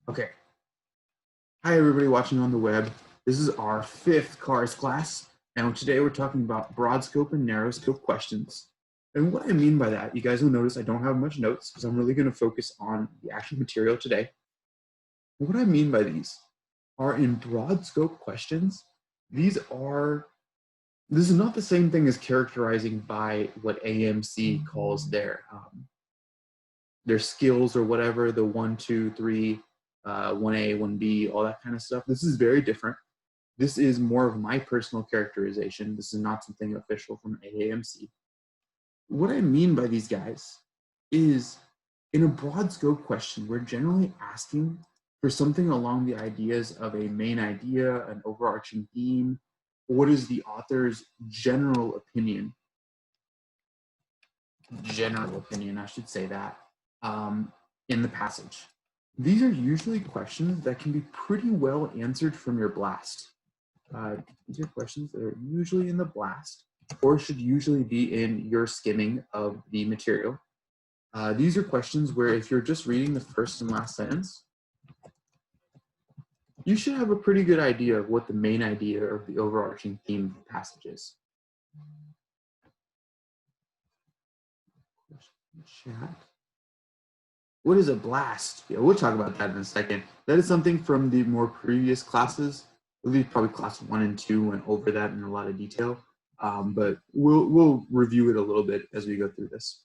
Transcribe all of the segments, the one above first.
Okay. Hi, everybody watching on the web. This is our 5th CARS class, and today we're talking about broad scope and narrow scope questions. And what I mean by that, you guys will notice I don't have much notes because I'm really going to focus on the actual material today. What I mean by these are in broad scope questions, this is not the same thing as characterizing by what AMC calls their skills or whatever, the 1, 2, 3, 1A, 1B, all that kind of stuff. This is very different. This is more of my personal characterization. This is not something official from AAMC. What I mean by these guys is in a broad scope question, we're generally asking for something along the ideas of a main idea, an overarching theme. What is the author's general opinion? I should say that, in the passage. These are usually questions that can be pretty well answered from your blast. These are questions that are usually in the blast or should usually be in your skimming of the material. These are questions where if you're just reading the first and last sentence, you should have a pretty good idea of what the main idea or the overarching theme of the passage is. Chat. What is a blast? Yeah, we'll talk about that in a second. That is something from the more previous classes. At least probably class 1 and 2 went over that in a lot of detail. But we'll review it a little bit as we go through this.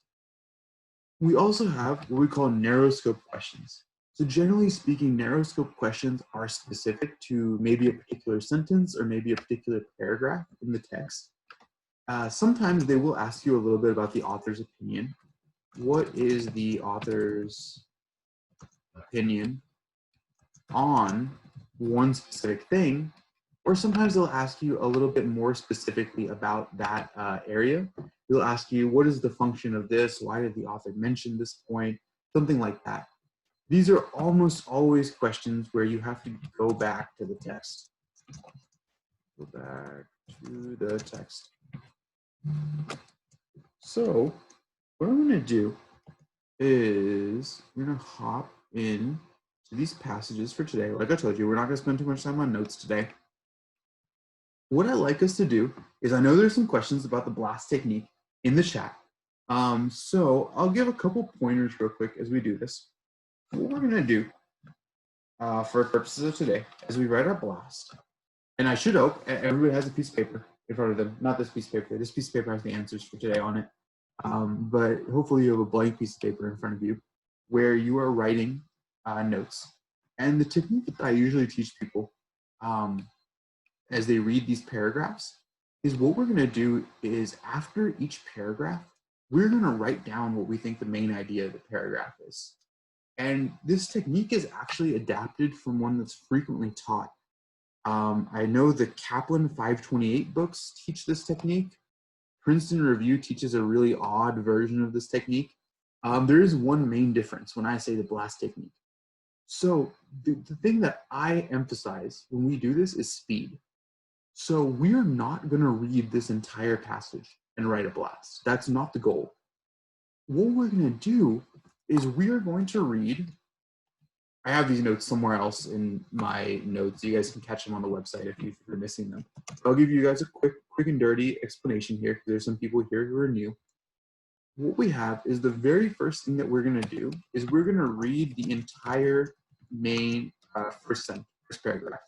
We also have what we call narrow scope questions. So generally speaking, narrow scope questions are specific to maybe a particular sentence or maybe a particular paragraph in the text. Sometimes they will ask you a little bit about the author's opinion. What is the author's opinion on one specific thing? Or sometimes they'll ask you a little bit more specifically about that area. They'll ask you, what is the function of this? Why did the author mention this point? Something like that. These are almost always questions where you have to go back to the text. Go back to the text. So what I'm going to do is we're going to hop in to these passages for today. Like I told you, we're not going to spend too much time on notes today. What I like us to do is, I know there's some questions about the blast technique in the chat. So I'll give a couple pointers real quick as we do this. What we're gonna do for purposes of today is we write our blast. And I should hope everybody has a piece of paper in front of them. Not this piece of paper. This piece of paper has the answers for today on it. But hopefully you have a blank piece of paper in front of you where you are writing notes. And the technique that I usually teach people as they read these paragraphs is what we're going to do is after each paragraph, we're going to write down what we think the main idea of the paragraph is. And this technique is actually adapted from one that's frequently taught. I know the Kaplan 528 books teach this technique. Princeton Review teaches a really odd version of this technique. There is one main difference when I say the blast technique. So the thing that I emphasize when we do this is speed. So we're not going to read this entire passage and write a blast. That's not the goal. What we're going to do is we are going to read. I have these notes somewhere else in my notes. You guys can catch them on the website if you're missing them. I'll give you guys a quick and dirty explanation here because there's some people here who are new. What we have is the very first thing that we're going to do is we're going to read the entire main first paragraph.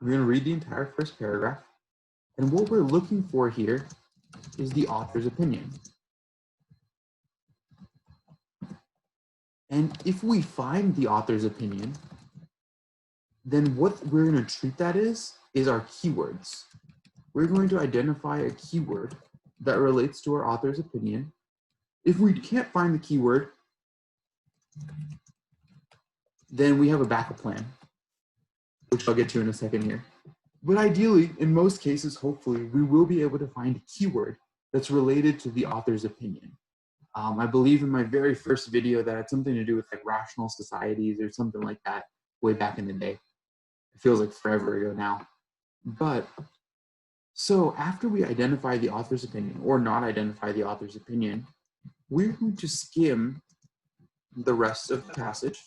We're going to read the entire first paragraph. And what we're looking for here is the author's opinion. And if we find the author's opinion, then what we're going to treat that is our keywords. We're going to identify a keyword that relates to our author's opinion. If we can't find the keyword, then we have a backup plan, which I'll get to in a second here. But ideally, in most cases, hopefully, we will be able to find a keyword that's related to the author's opinion. I believe in my very first video that had something to do with like rational societies or something like that way back in the day. It feels like forever ago now. But so after we identify the author's opinion or not identify the author's opinion, we're going to skim the rest of the passage.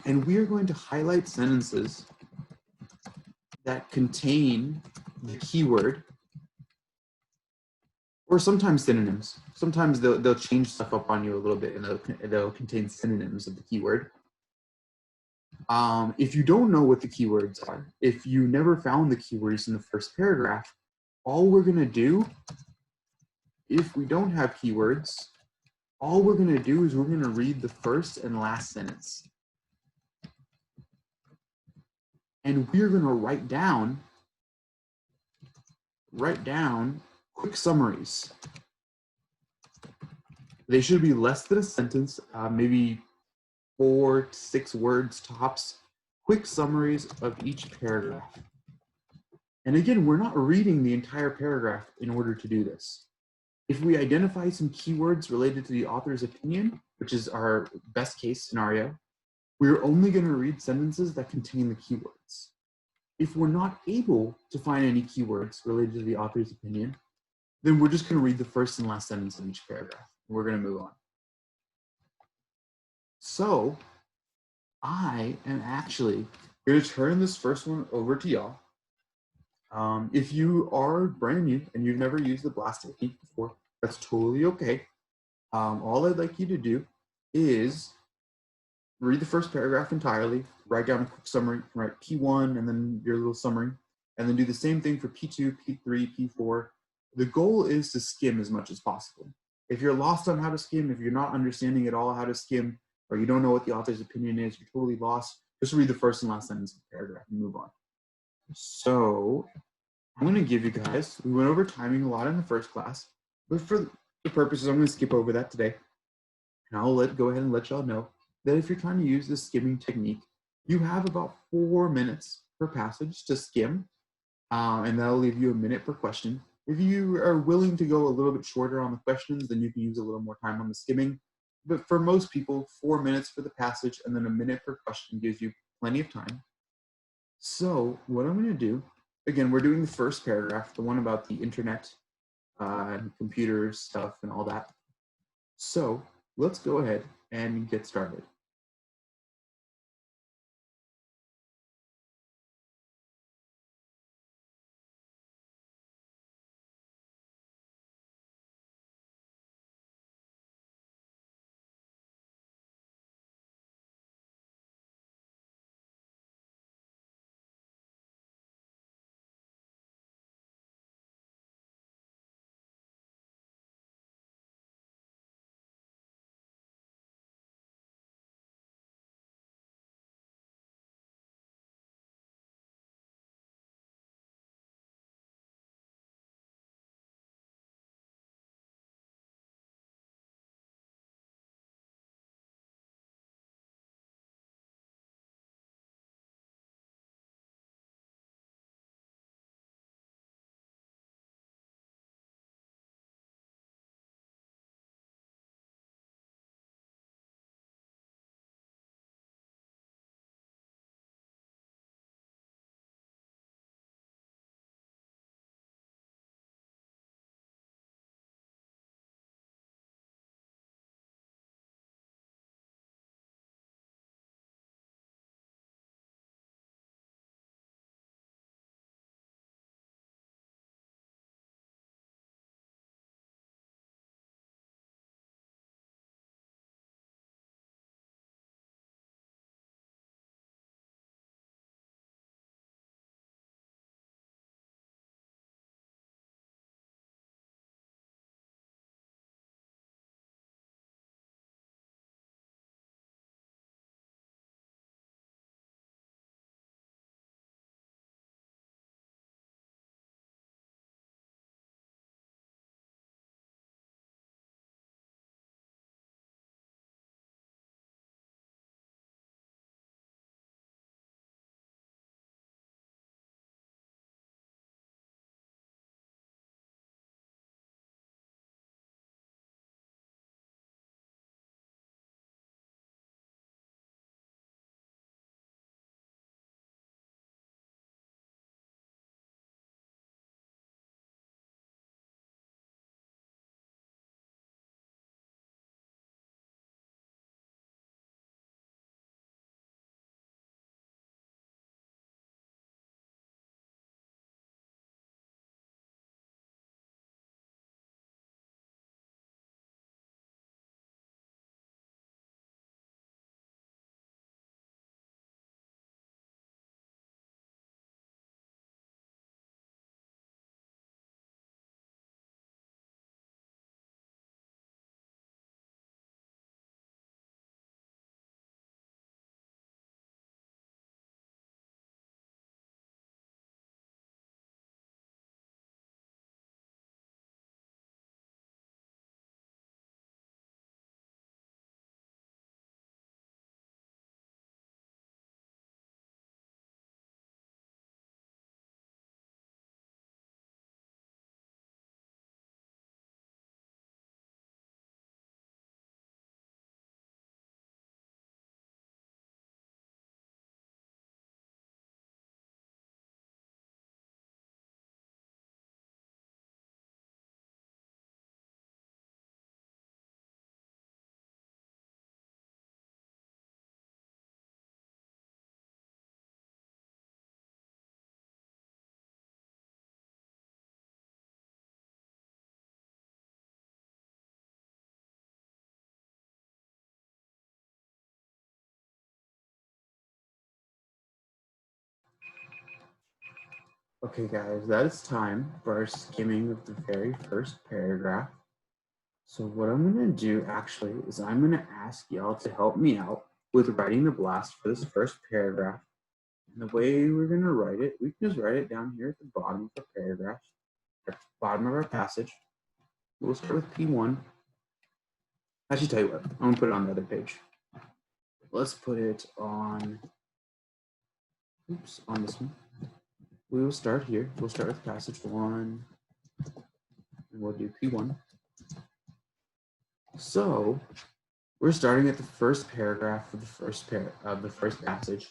And we are going to highlight sentences that contain the keyword, or sometimes synonyms. Sometimes they'll change stuff up on you a little bit, and they'll contain synonyms of the keyword. If you don't know what the keywords are, if you never found the keywords in the first paragraph, all we're going to do, if we don't have keywords, all we're going to do is we're going to read the first and last sentence. And we're going to write down quick summaries. They should be less than a sentence, maybe 4 to 6 words tops, quick summaries of each paragraph. And again, we're not reading the entire paragraph in order to do this. If we identify some keywords related to the author's opinion, which is our best case scenario, we're only going to read sentences that contain the keywords. If we're not able to find any keywords related to the author's opinion, then we're just going to read the first and last sentence of each paragraph. We're going to move on. So I am actually going to turn this first one over to y'all. If you are brand new and you've never used the BLAST technique before, that's totally okay. All I'd like you to do is read the first paragraph entirely, write down a quick summary, write P1 and then your little summary, and then do the same thing for P2, P3, P4. The goal is to skim as much as possible. If you're lost on how to skim, if you're not understanding at all how to skim, or you don't know what the author's opinion is, you're totally lost, just read the first and last sentence of the paragraph and move on. So I'm going to give you guys, we went over timing a lot in the first class, but for the purposes, I'm going to skip over that today. And I'll go ahead and let y'all know that if you're trying to use the skimming technique, you have about 4 minutes per passage to skim, and that'll leave you a minute per question. If you are willing to go a little bit shorter on the questions, then you can use a little more time on the skimming. But for most people, 4 minutes for the passage and then a minute per question gives you plenty of time. So what I'm going to do, again, we're doing the first paragraph, the one about the internet and computer stuff and all that. So let's go ahead and get started. Okay, guys, that is time for our skimming of the very first paragraph. So what I'm going to do actually is I'm going to ask y'all to help me out with writing the blast for this first paragraph. And the way we're going to write it, we can just write it down here at the bottom of the paragraph, at the bottom of our passage. We'll start with P1. Actually, tell you what, I'm going to put it on the other page. Let's put it on, on this one. We will start here. We'll start with passage 1, and we'll do P1. So we're starting at the first paragraph of the first passage.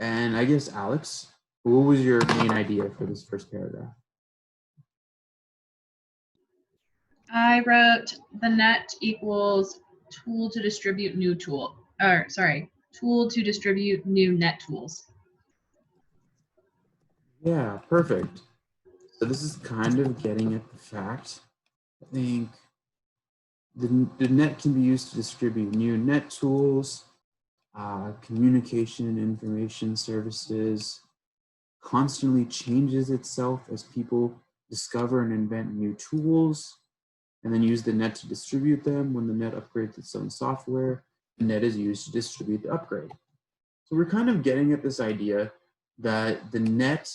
And I guess, Alex, what was your main idea for this first paragraph? I wrote the net equals tool to distribute new tool, or sorry, tool to distribute new net tools. Yeah, perfect. So this is kind of getting at the fact, I think the net can be used to distribute new net tools, communication and information services, constantly changes itself as people discover and invent new tools, and then use the net to distribute them. When the net upgrades its own software, the net is used to distribute the upgrade. So we're kind of getting at this idea that the net,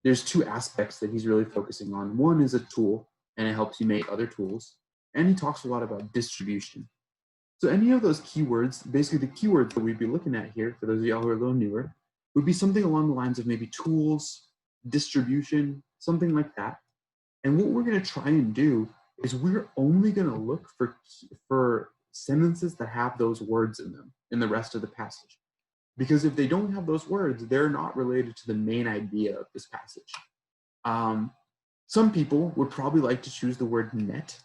there's two aspects that he's really focusing on. One is a tool, and it helps you make other tools. And he talks a lot about distribution. So any of those keywords, basically the keywords that we'd be looking at here, for those of y'all who are a little newer, would be something along the lines of maybe tools, distribution, something like that. And what we're going to try and do is we're only going to look for sentences that have those words in them in the rest of the passage. Because if they don't have those words, they're not related to the main idea of this passage. Some people would probably like to choose the word net.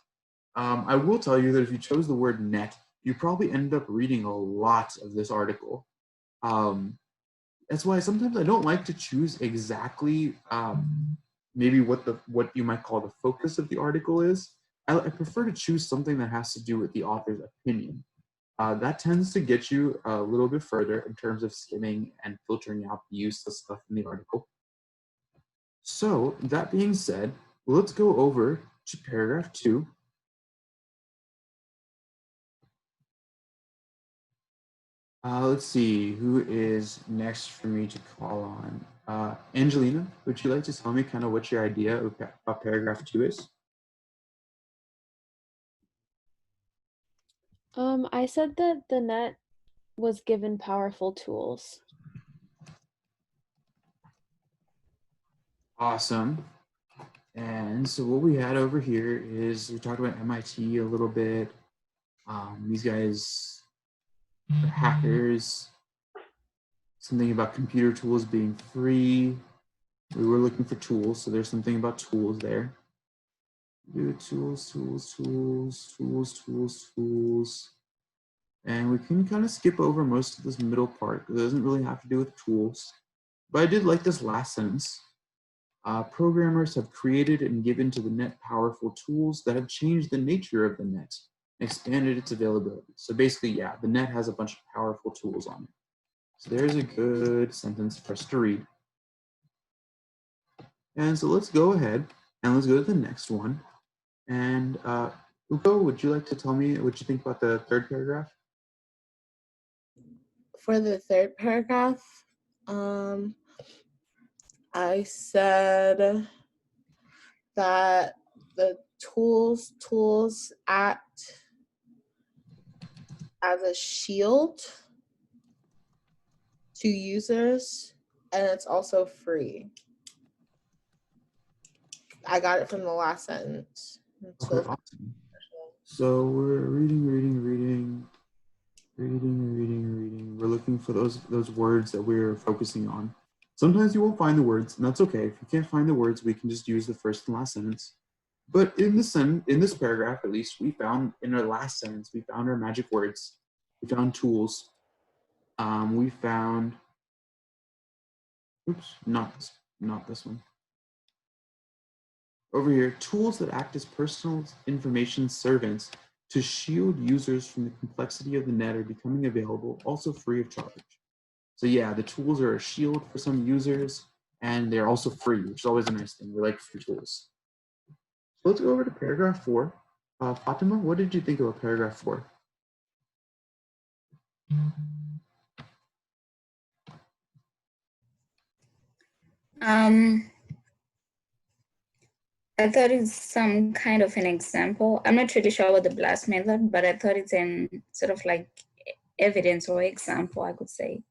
I will tell you that if you chose the word net, you probably end up reading a lot of this article. That's why sometimes I don't like to choose exactly maybe what you might call the focus of the article is. I prefer to choose something that has to do with the author's opinion. That tends to get you a little bit further in terms of skimming and filtering out the useless stuff in the article. So that being said, let's go over to paragraph 2. Let's see, who is next for me to call on? Angelina, would you like to tell me kind of what your idea of paragraph 2 is? I said that the net was given powerful tools. Awesome. And so what we had over here is we talked about MIT a little bit. These guys are hackers. Something about computer tools being free. We were looking for tools, so there's something about tools there. Tools. And we can kind of skip over most of this middle part because it doesn't really have to do with tools. But I did like this last sentence. Programmers have created and given to the net powerful tools that have changed the nature of the net and expanded its availability. So basically, yeah, the net has a bunch of powerful tools on it. So there's a good sentence for us to read. And so let's go ahead and let's go to the next one. And Ugo, would you like to tell me what you think about the third paragraph? For the third paragraph, I said that the tools act as a shield to users, and it's also free. I got it from the last sentence. Okay, awesome. So we're reading. We're looking for those words that we're focusing on. Sometimes you won't find the words, and that's okay. If you can't find the words, we can just use the first and last sentence. But in this paragraph, at least, we found in our last sentence, we found our magic words. We found tools. We found, oops, not this one. Over here, tools that act as personal information servants to shield users from the complexity of the net are becoming available, also free of charge. So yeah, the tools are a shield for some users. and they're also free, which is always a nice thing. We like free tools. So let's go over to paragraph 4. Fatima, what did you think about paragraph 4? I thought it's some kind of an example. I'm not really sure about the blast method, but I thought it's an sort of like evidence or example, I could say.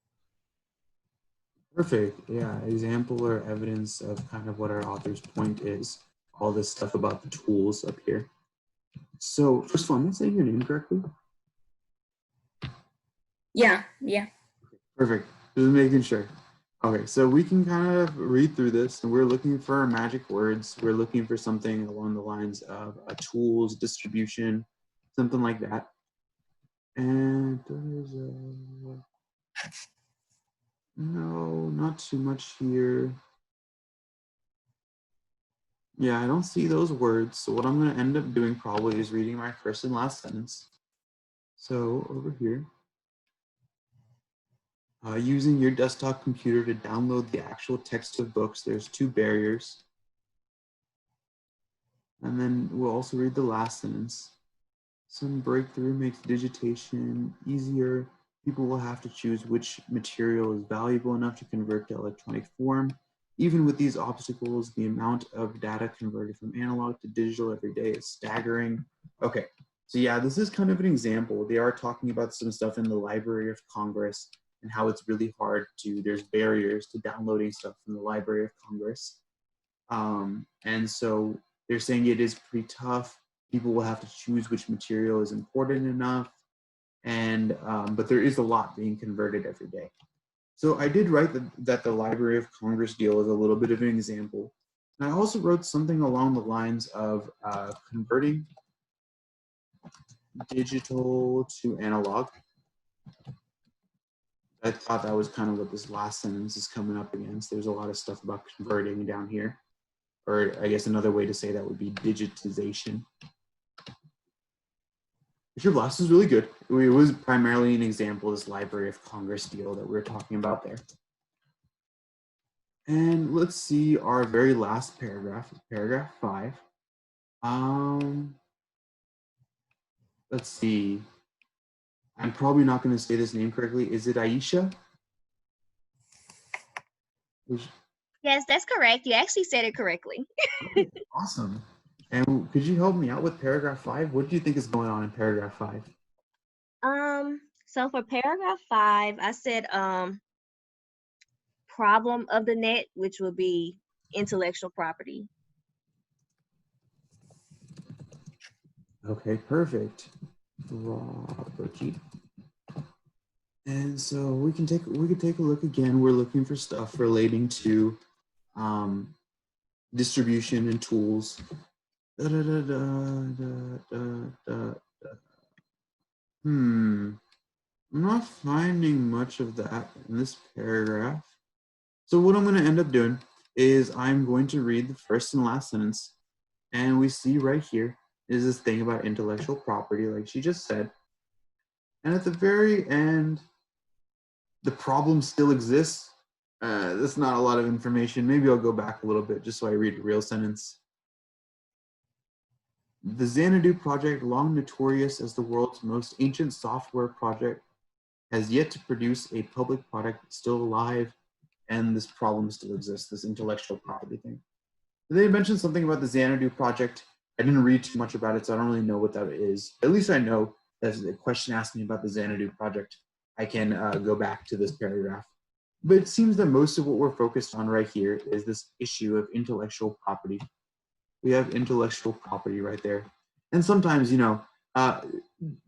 Perfect. Yeah, example or evidence of kind of what our author's point is. All this stuff about the tools up here. So first of all, am I saying your name correctly? Yeah. Perfect. Just making sure. Okay, so we can kind of read through this, and we're looking for magic words. We're looking for something along the lines of a tools, distribution, something like that. And there's no, not too much here. Yeah, I don't see those words. So what I'm going to end up doing probably is reading my first and last sentence. So over here, using your desktop computer to download the actual text of books, there's 2 barriers. And then we'll also read the last sentence. Some breakthrough makes digitation easier. People will have to choose which material is valuable enough to convert to electronic form. Even with these obstacles, the amount of data converted from analog to digital every day is staggering. Okay, so yeah, this is kind of an example. They are talking about some stuff in the Library of Congress and how it's really hard to, there's barriers to downloading stuff from the Library of Congress. And so they're saying it is pretty tough. People will have to choose which material is important enough. And, but there is a lot being converted every day. So I did write that the Library of Congress deal is a little bit of an example. And I also wrote something along the lines of converting digital to analog. I thought that was kind of what this last sentence is coming up against. There's a lot of stuff about converting down here. Or I guess another way to say that would be digitization. Your blast is really good. It was primarily an example of this Library of Congress deal that we were talking about there. And let's see our very last paragraph, paragraph 5. Let's see. I'm probably not going to say this name correctly. Is it Aisha? Yes, that's correct. You actually said it correctly. Awesome. And could you help me out with paragraph 5? What do you think is going on in paragraph 5? So for paragraph 5, I said problem of the net, which will be intellectual property. Okay, perfect. Property. And so we could take a look again. We're looking for stuff relating to distribution and tools. I'm not finding much of that in this paragraph. So what I'm going to end up doing is I'm going to read the first and last sentence, and we see right here is this thing about intellectual property, like she just said. And at the very end, the problem still exists. That's not a lot of information. Maybe I'll go back a little bit just so I read the real sentence. The Xanadu project, long notorious as the world's most ancient software project, has yet to produce a public product still alive, and this problem still exists, this intellectual property thing. They mentioned something about the Xanadu project. I didn't read too much about it, so I don't really know what that is. At least I know that the question asked me about the Xanadu project. I can go back to this paragraph. But it seems that most of what we're focused on right here is this issue of intellectual property. We have intellectual property right there. And sometimes, you know,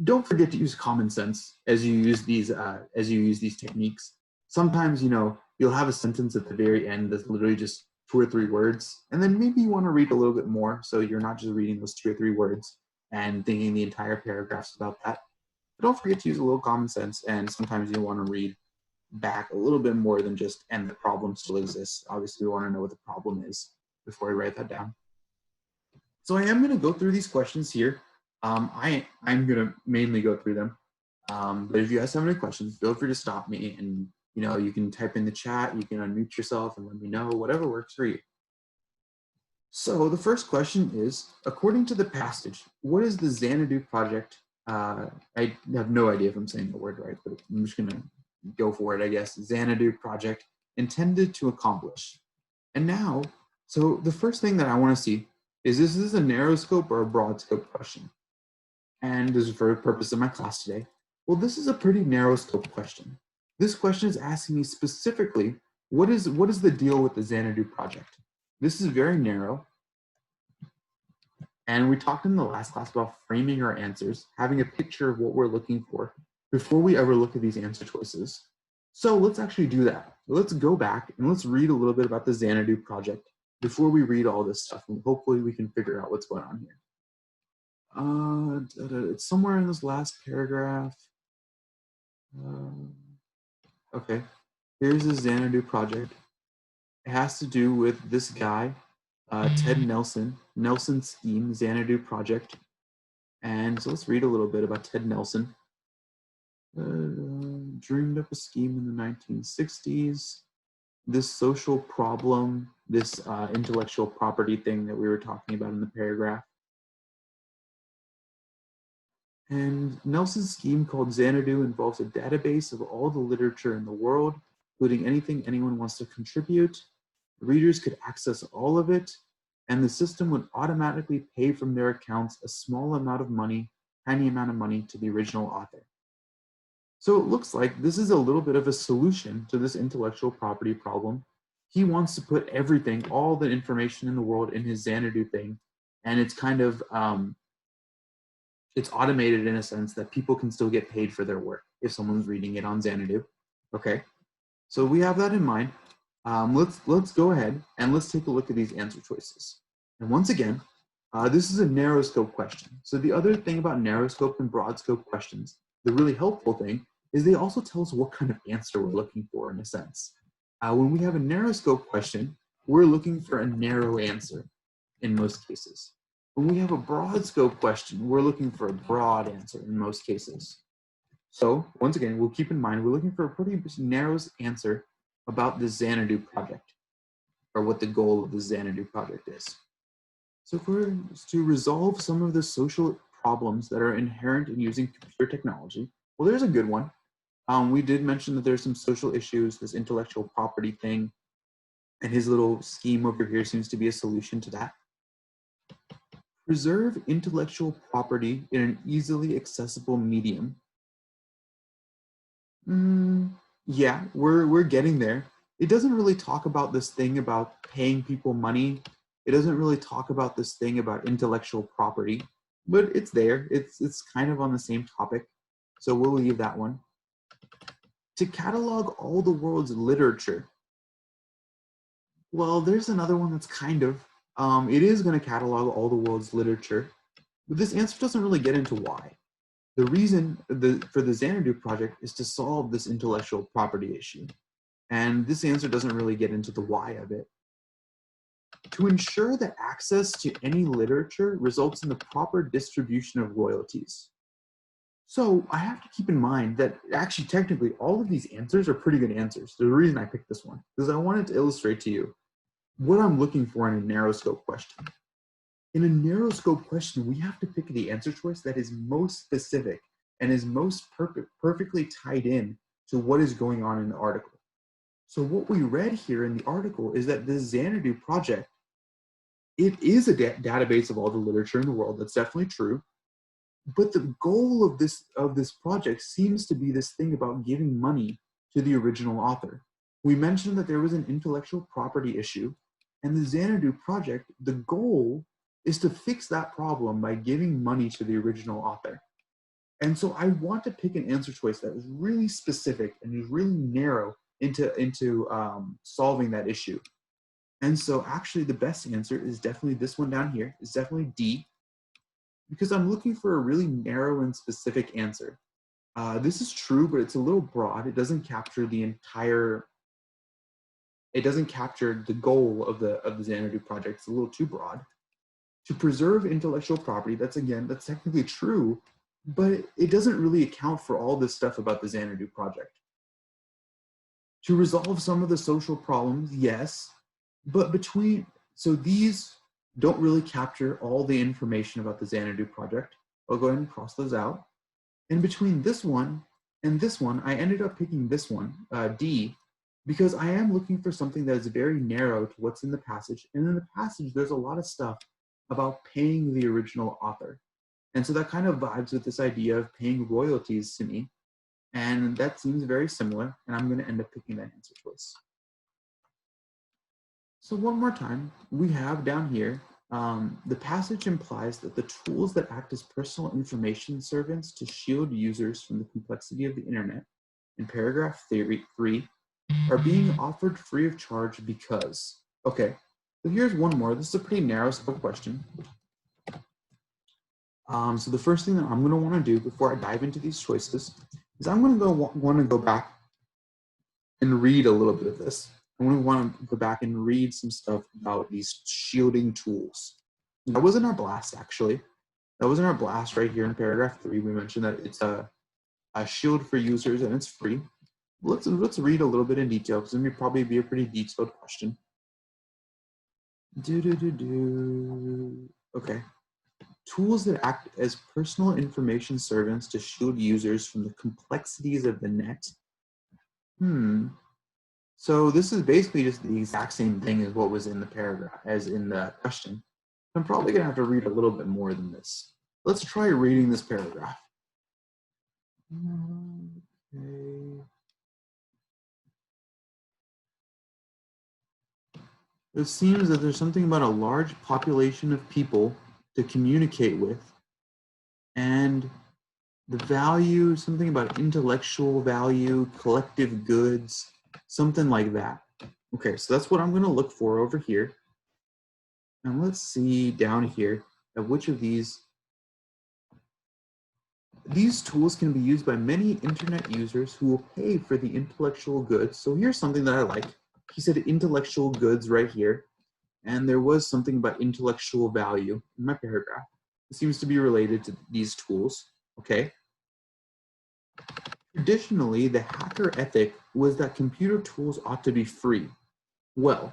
don't forget to use common sense as you use these techniques. Sometimes, you know, you'll have a sentence at the very end that's literally just 2 or 3 words, and then maybe you want to read a little bit more, so you're not just reading those 2 or 3 words and thinking the entire paragraph's about that. But don't forget to use a little common sense, and sometimes you want to read back a little bit more than just, and the problem still exists. Obviously, we want to know what the problem is before we write that down. So I am going to go through these questions here. I'm going to mainly go through them. But if you guys have any questions, feel free to stop me and You know, you can type in the chat, you can unmute yourself and let me know, whatever works for you. So the first question is, according to the passage, what is the Xanadu project? I have no idea if I'm saying the word right, but I'm just gonna go for it, I guess. Xanadu project intended to accomplish. And now, so the first thing that I wanna see is this a narrow scope or a broad scope question? And this is for the purpose of my class today. Well, this is a pretty narrow scope question. This question is asking me specifically, what is the deal with the Xanadu project? This is very narrow. And we talked in the last class about framing our answers, having a picture of what we're looking for before we ever look at these answer choices. So let's actually do that. Let's go back and let's read a little bit about the Xanadu project before we read all this stuff. And hopefully we can figure out what's going on here. It's somewhere in this last paragraph. Okay, here's the Xanadu project. It has to do with this guy, Ted Nelson, Nelson's scheme, Xanadu project. And so let's read a little bit about Ted Nelson. Dreamed up a scheme in the 1960s. This social problem, this intellectual property thing that we were talking about in the paragraph. And Nelson's scheme called Xanadu involves a database of all the literature in the world, including anything anyone wants to contribute. Readers could access all of it, and the system would automatically pay from their accounts a small amount of money, tiny amount of money, to the original author. So it looks like this is a little bit of a solution to this intellectual property problem. He wants to put everything, all the information in the world in his Xanadu thing, and it's kind of, it's automated in a sense that people can still get paid for their work if someone's reading it on Xanadu. Okay, so we have that in mind. Let's go ahead and let's take a look at these answer choices. And once again, this is a narrow scope question. So the other thing about narrow scope and broad scope questions, the really helpful thing is they also tell us what kind of answer we're looking for in a sense. When we have a narrow scope question, we're looking for a narrow answer in most cases. When we have a broad scope question, we're looking for a broad answer in most cases. So once again, we'll keep in mind, we're looking for a pretty narrow answer about the Xanadu project, or what the goal of the Xanadu project is. So if we're to resolve some of the social problems that are inherent in using computer technology, well, there's a good one. We did mention that there's some social issues, this intellectual property thing, and his little scheme over here seems to be a solution to that. Preserve intellectual property in an easily accessible medium. Yeah, we're getting there. It doesn't really talk about this thing about paying people money. It doesn't really talk about this thing about intellectual property, but it's there. It's kind of on the same topic. So we'll leave that one. To catalog all the world's literature. Well, there's another one that's kind of, it is going to catalog all the world's literature, but this answer doesn't really get into why. The reason for the Xanadu project is to solve this intellectual property issue. And this answer doesn't really get into the why of it. To ensure that access to any literature results in the proper distribution of royalties. So I have to keep in mind that actually technically all of these answers are pretty good answers. The reason I picked this one is I wanted to illustrate to you what I'm looking for in a narrow scope question. In a narrow scope question, we have to pick the answer choice that is most specific and is most perfectly tied in to what is going on in the article. So what we read here in the article is that the Xanadu project, it is a database of all the literature in the world. That's definitely true. But the goal of this project seems to be this thing about giving money to the original author. We mentioned that there was an intellectual property issue, and the Xanadu project, the goal is to fix that problem by giving money to the original author. And so I want to pick an answer choice that is really specific and is really narrow into solving that issue. And so actually the best answer is definitely this one down here. It's definitely D, because I'm looking for a really narrow and specific answer. This is true, but it's a little broad. It doesn't capture the entire, it doesn't capture the goal of the Xanadu project. It's a little too broad. To preserve intellectual property, that's technically true, but it doesn't really account for all this stuff about the Xanadu project. To resolve some of the social problems, yes, but so these don't really capture all the information about the Xanadu project. I'll go ahead and cross those out. And between this one and this one, I ended up picking this one, D, because I am looking for something that is very narrow to what's in the passage. And in the passage, there's a lot of stuff about paying the original author. And so that kind of vibes with this idea of paying royalties to me. And that seems very similar, and I'm going to end up picking that answer choice. So one more time, we have down here, the passage implies that the tools that act as personal information servants to shield users from the complexity of the internet, in paragraph 3, are being offered free of charge because. Okay, so here's one more. This is a pretty narrow scope question. So the first thing that I'm going to want to do before I dive into these choices is I'm going to want to go back and read a little bit of this. I'm going to want to go back and read some stuff about these shielding tools. That wasn't our blast, actually. That wasn't our blast right here in paragraph 3. We mentioned that it's a shield for users and it's free. Let's read a little bit in detail because it may probably be a pretty detailed question. Okay. Tools that act as personal information servants to shield users from the complexities of the net. So this is basically just the exact same thing as what was in the paragraph, as in the question. I'm probably gonna have to read a little bit more than this. Let's try reading this paragraph. Okay. It seems that there's something about a large population of people to communicate with, and the value, something about intellectual value, collective goods, something like that. Okay, so that's what I'm gonna look for over here. And let's see down here at which of these tools can be used by many internet users who will pay for the intellectual goods. So here's something that I like. He said intellectual goods right here. And there was something about intellectual value in my paragraph. It seems to be related to these tools, okay? Traditionally, the hacker ethic was that computer tools ought to be free. Well,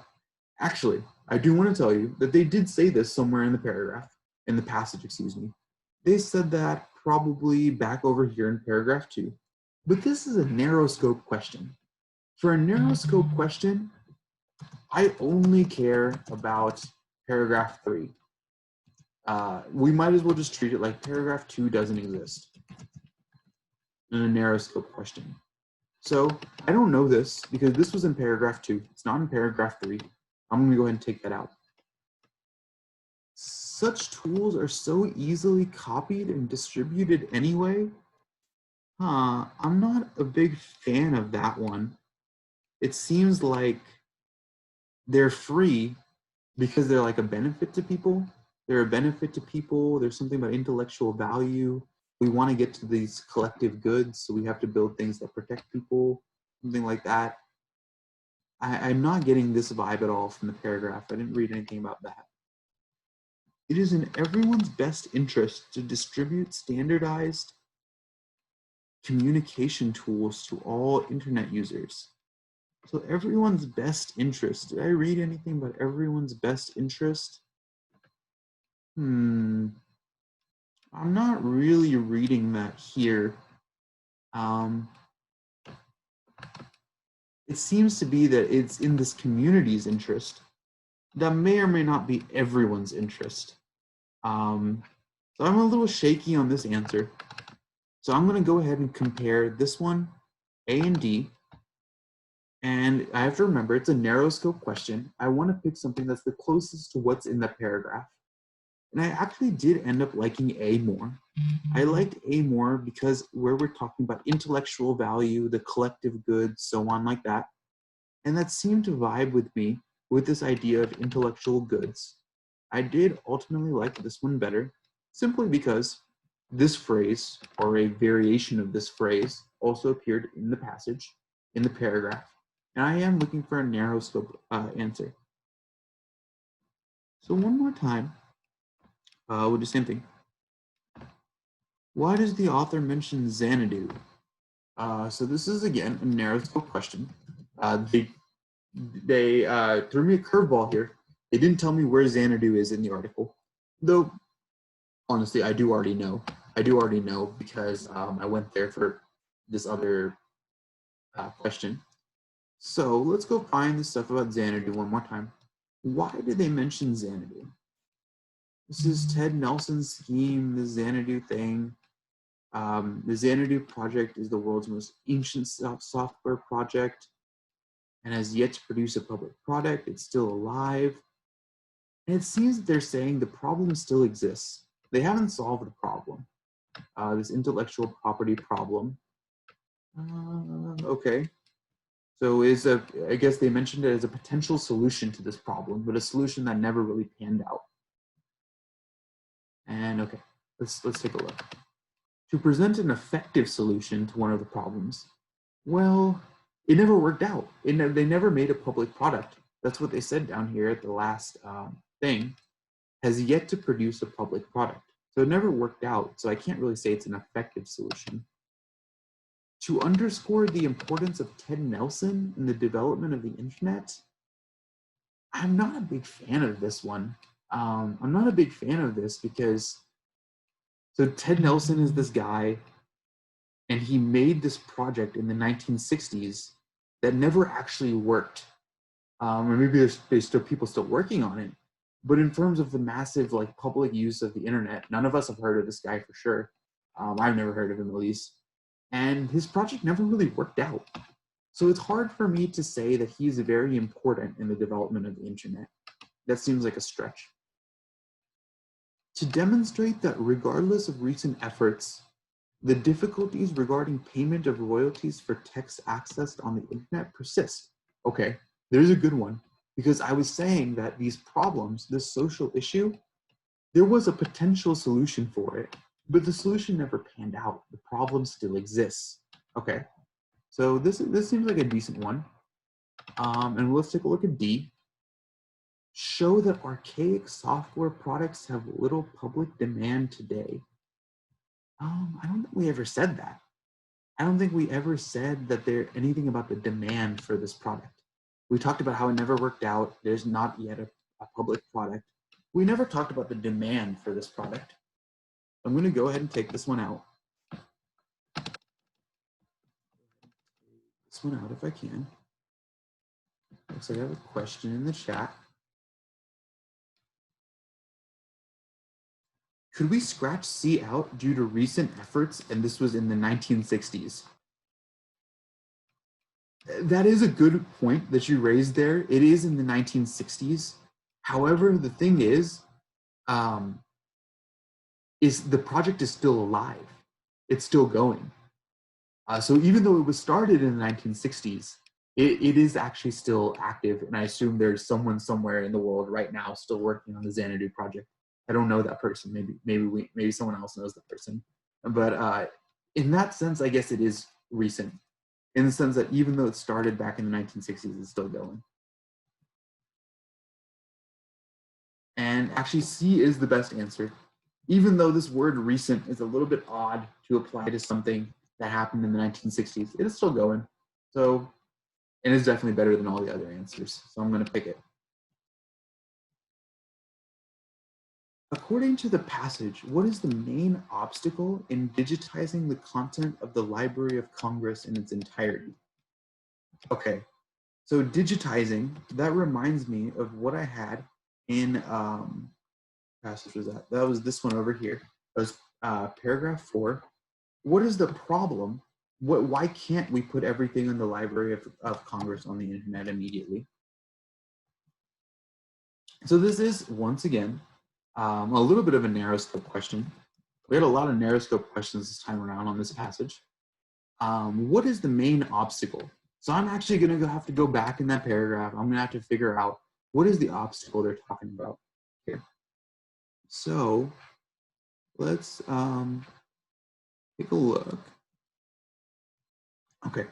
actually, I do want to tell you that they did say this somewhere in the paragraph, in the passage, excuse me. They said that probably back over here in paragraph 2. But this is a narrow scope question. For a narrow scope question, I only care about paragraph 3. We might as well just treat it like paragraph 2 doesn't exist in a narrow scope question. So I don't know this because this was in paragraph 2. It's not in paragraph 3. I'm going to go ahead and take that out. Such tools are so easily copied and distributed anyway. I'm not a big fan of that one. It seems like they're free because they're like a benefit to people. They're a benefit to people. There's something about intellectual value. We want to get to these collective goods, so we have to build things that protect people, something like that. I'm not getting this vibe at all from the paragraph. I didn't read anything about that. It is in everyone's best interest to distribute standardized communication tools to all internet users. So everyone's best interest. Did I read anything about everyone's best interest? I'm not really reading that here. It seems to be that it's in this community's interest. That may or may not be everyone's interest. So I'm a little shaky on this answer. So I'm going to go ahead and compare this one, A and D. And I have to remember, it's a narrow scope question. I want to pick something that's the closest to what's in the paragraph. And I actually did end up liking A more. I liked A more because where we're talking about intellectual value, the collective goods, so on like that. And that seemed to vibe with me with this idea of intellectual goods. I did ultimately like this one better, simply because this phrase, or a variation of this phrase, also appeared in the passage, in the paragraph. And I am looking for a narrow scope answer. So one more time, we'll do the same thing. Why does the author mention Xanadu? So this is, again, a narrow scope question. They threw me a curveball here. They didn't tell me where Xanadu is in the article, though. Honestly, I do already know. I do already know because I went there for this other question. So let's go find the stuff about Xanadu one more time. Why did they mention Xanadu? This is Ted Nelson's scheme, the Xanadu thing. The Xanadu project is the world's most ancient software project and has yet to produce a public product. It's still alive. And it seems that they're saying the problem still exists. They haven't solved the problem, this intellectual property problem. Okay. So I guess they mentioned it as a potential solution to this problem, but a solution that never really panned out. And okay, let's take a look. To present an effective solution to one of the problems, well, it never worked out. They never made a public product. That's what they said down here at the last thing, has yet to produce a public product. So it never worked out. So I can't really say it's an effective solution. To underscore the importance of Ted Nelson in the development of the internet, I'm not a big fan of this one. I'm not a big fan of this because, so Ted Nelson is this guy, and he made this project in the 1960s that never actually worked. Or maybe there's still people still working on it. But in terms of the massive like public use of the internet, none of us have heard of this guy for sure. I've never heard of him at least. And his project never really worked out. So it's hard for me to say that he's very important in the development of the internet. That seems like a stretch. To demonstrate that regardless of recent efforts, the difficulties regarding payment of royalties for text accessed on the internet persist. Okay, there's a good one. Because I was saying that these problems, this social issue, there was a potential solution for it, but the solution never panned out. The problem still exists. Okay, so this seems like a decent one. And let's take a look at D. Show that archaic software products have little public demand today. I don't think we ever said that. I don't think we ever said that there's anything about the demand for this product. We talked about how it never worked out. There's not yet a public product. We never talked about the demand for this product. I'm going to go ahead and take this one out. This one out if I can. Looks like I have a question in the chat. Could we scratch C out due to recent efforts? And this was in the 1960s. That is a good point that you raised there. It is in the 1960s. However, the thing is the project is still alive. It's still going. So even though it was started in the 1960s, it is actually still active. And I assume there's someone somewhere in the world right now still working on the Xanadu project. I don't know that person. Maybe someone else knows that person. But in that sense, I guess it is recent. In the sense that even though it started back in the 1960s, it's still going. And actually C is the best answer. Even though this word recent is a little bit odd to apply to something that happened in the 1960s, it is still going. So, and it's definitely better than all the other answers. So I'm gonna pick it. According to the passage, what is the main obstacle in digitizing the content of the Library of Congress in its entirety? Okay, so digitizing, that reminds me of what I had in, passage was that? That was this one over here. That was paragraph 4. What is the problem? Why can't we put everything in the Library of Congress on the internet immediately? So this is, once again, a little bit of a narrow scope question. We had a lot of narrow scope questions this time around on this passage. What is the main obstacle? So I'm actually going to have to go back in that paragraph. I'm going to have to figure out what is the obstacle they're talking about here. So let's take a look. Okay.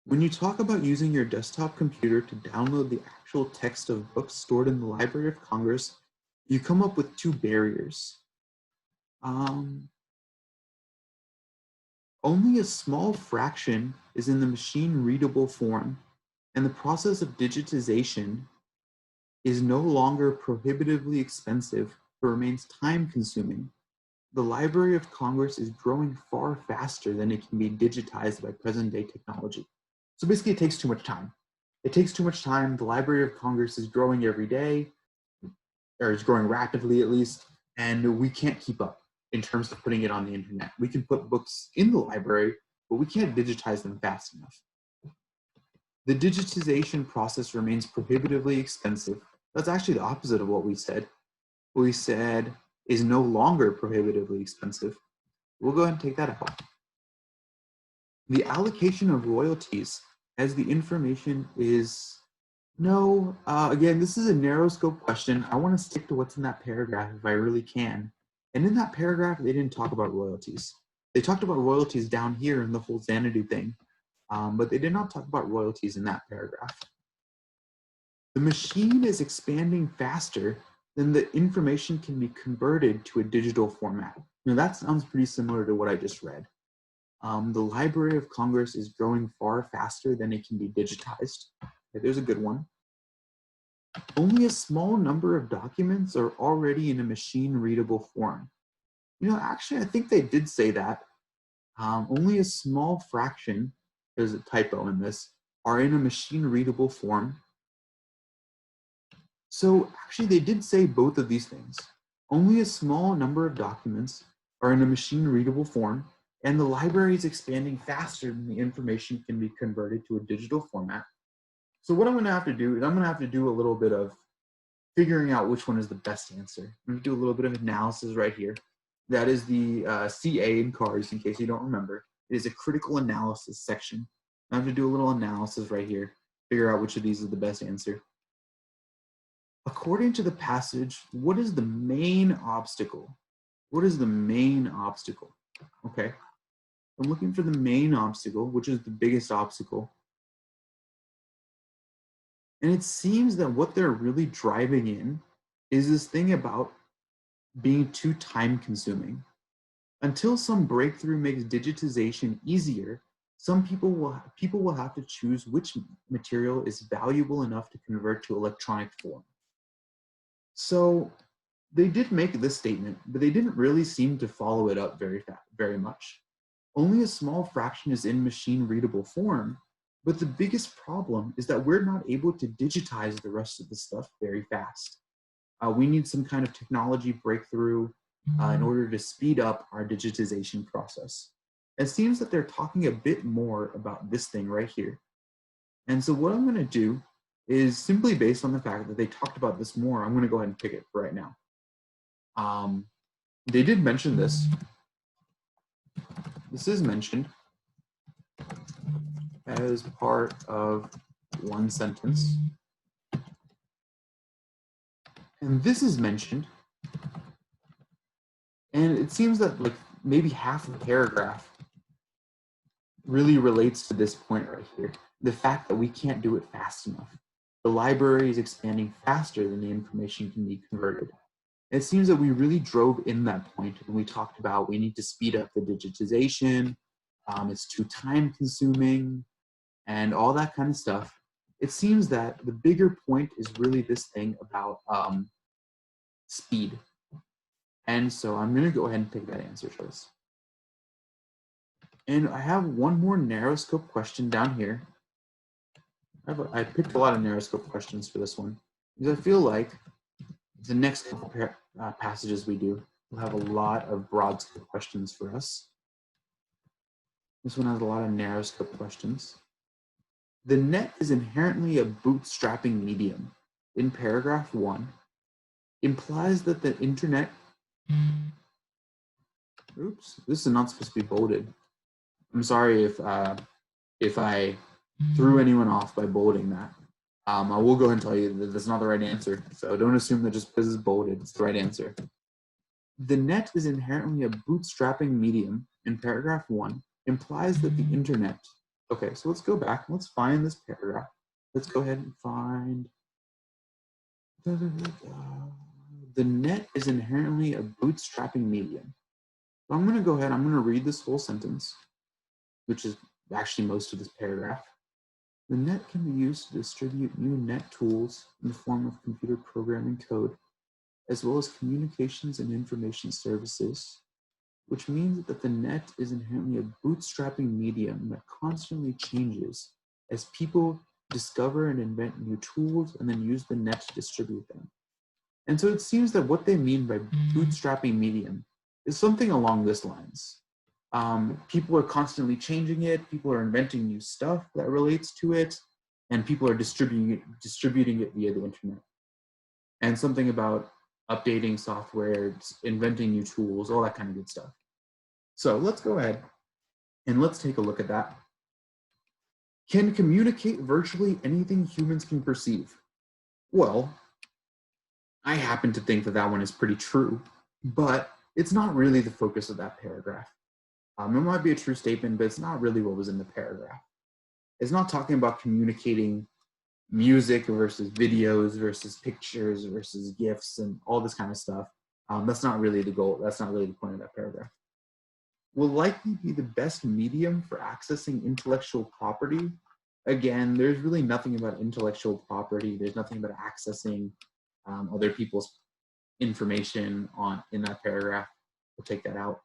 When you talk about using your desktop computer to download the actual text of books stored in the Library of Congress, you come up with 2 barriers. Only a small fraction is in the machine readable form. And the process of digitization is no longer prohibitively expensive, but remains time consuming. The Library of Congress is growing far faster than it can be digitized by present day technology. So basically it takes too much time. It takes too much time. The Library of Congress is growing every day, or is growing rapidly at least, and we can't keep up in terms of putting it on the internet. We can put books in the library, but we can't digitize them fast enough. The digitization process remains prohibitively expensive. That's actually the opposite of what we said. What we said is no longer prohibitively expensive. We'll go ahead and take that out. The allocation of royalties as the information is no, again, this is a narrow scope question. I want to stick to what's in that paragraph if I really can. And in that paragraph, they didn't talk about royalties. They talked about royalties down here in the whole Xanadu thing, but they did not talk about royalties in that paragraph. The machine is expanding faster than the information can be converted to a digital format. Now that sounds pretty similar to what I just read. The Library of Congress is growing far faster than it can be digitized. Okay, there's a good one. Only a small number of documents are already in a machine-readable form. You know, actually, I think they did say that. Only a small fraction, there's a typo in this, are in a machine-readable form. So actually, they did say both of these things. Only a small number of documents are in a machine-readable form, and the library is expanding faster than the information can be converted to a digital format. So what I'm going to have to do is I'm going to have to do a little bit of figuring out which one is the best answer. I'm going to do a little bit of analysis right here. That is the CA in CARS, in case you don't remember. It is a critical analysis section. I have to do a little analysis right here, figure out which of these is the best answer. According to the passage, what is the main obstacle? What is the main obstacle? Okay, I'm looking for the main obstacle, which is the biggest obstacle. And it seems that what they're really driving in is this thing about being too time consuming. Until some breakthrough makes digitization easier, some people will have to choose which material is valuable enough to convert to electronic form. So they did make this statement, but they didn't really seem to follow it up very much. Only a small fraction is in machine readable form, but the biggest problem is that we're not able to digitize the rest of the stuff very fast. We need some kind of technology breakthrough in order to speed up our digitization process. It seems that they're talking a bit more about this thing right here. And so what I'm going to do is simply based on the fact that they talked about this more, I'm going to go ahead and pick it for right now. They did mention this. This is mentioned as part of one sentence. And this is mentioned. And it seems that like maybe half of the paragraph really relates to this point right here. The fact that we can't do it fast enough. The library is expanding faster than the information can be converted. It seems that we really drove in that point when we talked about we need to speed up the digitization, it's too time consuming, and all that kind of stuff. It seems that the bigger point is really this thing about speed. And so I'm going to go ahead and pick that answer choice. And I have one more narrow scope question down here. I picked a lot of narrow scope questions for this one because I feel like the next couple passages we do will have a lot of broad scope questions for us. This one has a lot of narrow scope questions. The net is inherently a bootstrapping medium. In paragraph 1, implies that the internet. Oops, this is not supposed to be bolded. I'm sorry if I threw anyone off by bolding that. I will go ahead and tell you that that's not the right answer. So don't assume that just because it's bolded, it's the right answer. The net is inherently a bootstrapping medium in paragraph 1 implies that the internet. Okay, so let's go back. Let's find this paragraph. Let's go ahead and find. The net is inherently a bootstrapping medium. So I'm going to go ahead. I'm going to read this whole sentence, which is actually most of this paragraph. The net can be used to distribute new net tools in the form of computer programming code, as well as communications and information services, which means that the net is inherently a bootstrapping medium that constantly changes as people discover and invent new tools and then use the net to distribute them. And so it seems that what they mean by bootstrapping medium is something along this lines. People are constantly changing it, people are inventing new stuff that relates to it, and people are distributing it via the internet. And something about updating software, inventing new tools, all that kind of good stuff. So let's go ahead and let's take a look at that. Can communicate virtually anything humans can perceive? Well, I happen to think that that one is pretty true, but it's not really the focus of that paragraph. It might be a true statement, but it's not really what was in the paragraph. It's not talking about communicating music versus videos versus pictures versus GIFs and all this kind of stuff. That's not really the goal. That's not really the point of that paragraph. Will likely be the best medium for accessing intellectual property. Again, there's really nothing about intellectual property. There's nothing about accessing other people's information in that paragraph. We'll take that out.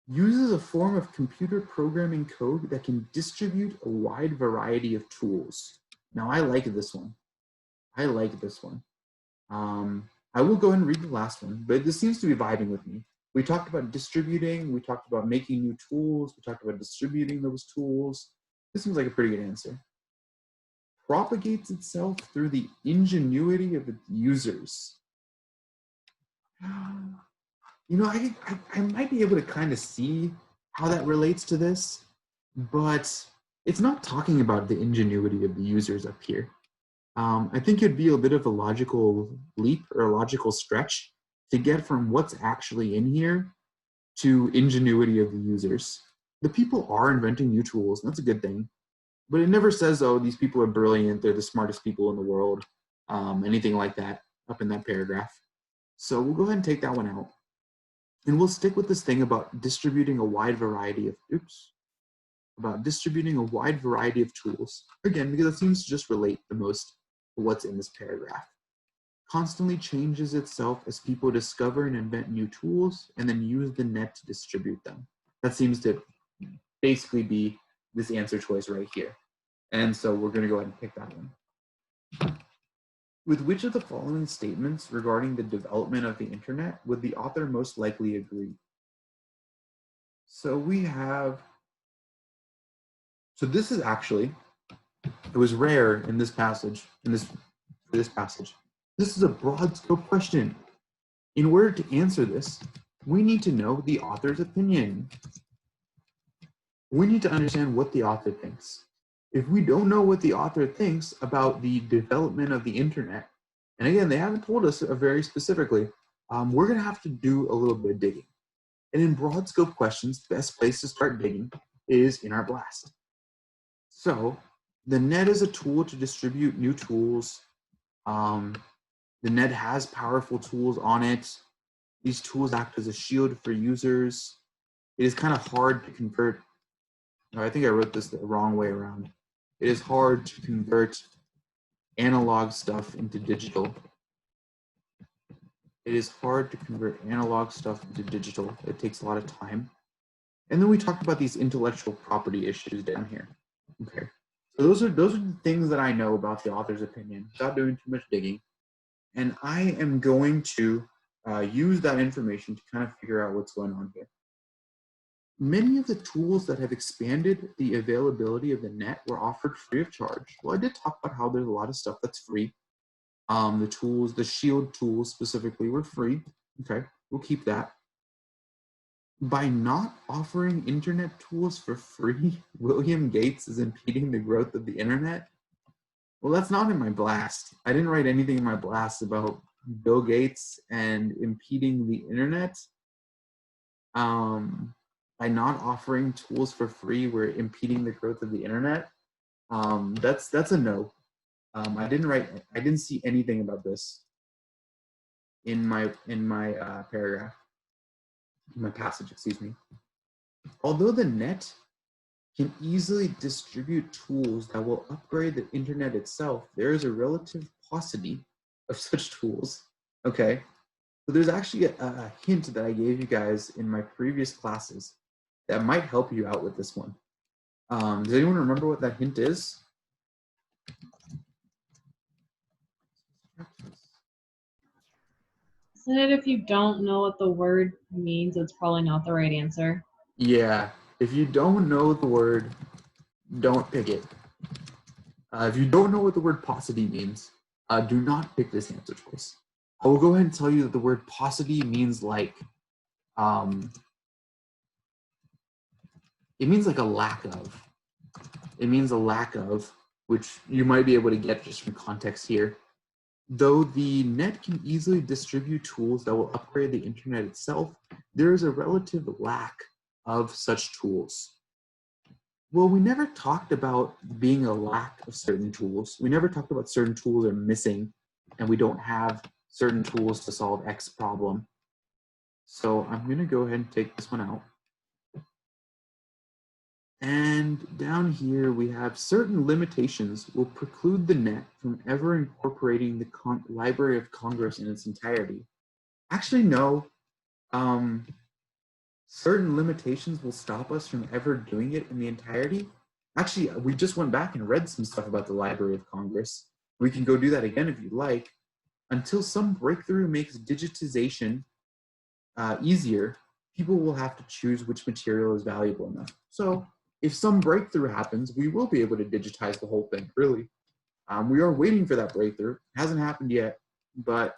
Uses a form of computer programming code that can distribute a wide variety of tools. Now, I like this one. I like this one. I will go ahead and read the last one, but this seems to be vibing with me. We talked about distributing, we talked about making new tools, we talked about distributing those tools. This seems like a pretty good answer. Propagates itself through the ingenuity of its users. You know, I might be able to kind of see how that relates to this, but it's not talking about the ingenuity of the users up here. I think it'd be a bit of a logical leap or a logical stretch to get from what's actually in here to ingenuity of the users. The people are inventing new tools, and that's a good thing. But it never says, oh, these people are brilliant, they're the smartest people in the world, anything like that up in that paragraph. So we'll go ahead and take that one out. And we'll stick with this thing about distributing a wide variety of, distributing a wide variety of tools. Again, because it seems to just relate the most to what's in this paragraph. Constantly changes itself as people discover and invent new tools and then use the net to distribute them. That seems to basically be this answer choice right here. And so we're going to go ahead and pick that one. With which of the following statements regarding the development of the internet would the author most likely agree? So we have, so this is actually, it was rare in this passage, for this passage. This is a broad scope question. In order to answer this, we need to know the author's opinion. We need to understand what the author thinks. If we don't know what the author thinks about the development of the internet, and again, they haven't told us very specifically, we're gonna have to do a little bit of digging. And in broad scope questions, the best place to start digging is in our blast. So the net is a tool to distribute new tools. The net has powerful tools on it. These tools act as a shield for users. It is kind of hard to convert. No, I think I wrote this the wrong way around. It is hard to convert analog stuff into digital. It is hard to convert analog stuff into digital. It takes a lot of time. And then we talked about these intellectual property issues down here. Okay, so those are the things that I know about the author's opinion without doing too much digging. And I am going to use that information to kind of figure out what's going on here. Many of the tools that have expanded the availability of the net were offered free of charge. Well, I did talk about how there's a lot of stuff that's free. The tools, the shield tools specifically, were free. Okay, we'll keep that. By not offering internet tools for free, William Gates is impeding the growth of the internet. Well, that's not in my blast. I didn't write anything in my blast about Bill Gates and impeding the internet. By not offering tools for free, we're impeding the growth of the internet. That's a no. I didn't see anything about this in my paragraph, in my passage, excuse me. Although the net can easily distribute tools that will upgrade the internet itself, there is a relative paucity of such tools. Okay, so there's actually a hint that I gave you guys in my previous classes that might help you out with this one. Does anyone remember what that hint is? Isn't it if you don't know what the word means, it's probably not the right answer? Yeah, if you don't know the word, don't pick it. If you don't know what the word paucity means, do not pick this answer choice. I will go ahead and tell you that the word paucity means like, it means like a lack of. It means a lack of, which you might be able to get just from context here. Though the net can easily distribute tools that will upgrade the internet itself, there is a relative lack of such tools. Well, we never talked about being a lack of certain tools. We never talked about certain tools are missing and we don't have certain tools to solve X problem. So I'm going to go ahead and take this one out. And down here, we have certain limitations will preclude the net from ever incorporating the Library of Congress in its entirety. Actually, no. Certain limitations will stop us from ever doing it in the entirety. Actually, we just went back and read some stuff about the Library of Congress. We can go do that again if you'd like. Until some breakthrough makes digitization easier, people will have to choose which material is valuable enough. So if some breakthrough happens, we will be able to digitize the whole thing, really. We are waiting for that breakthrough. It hasn't happened yet, but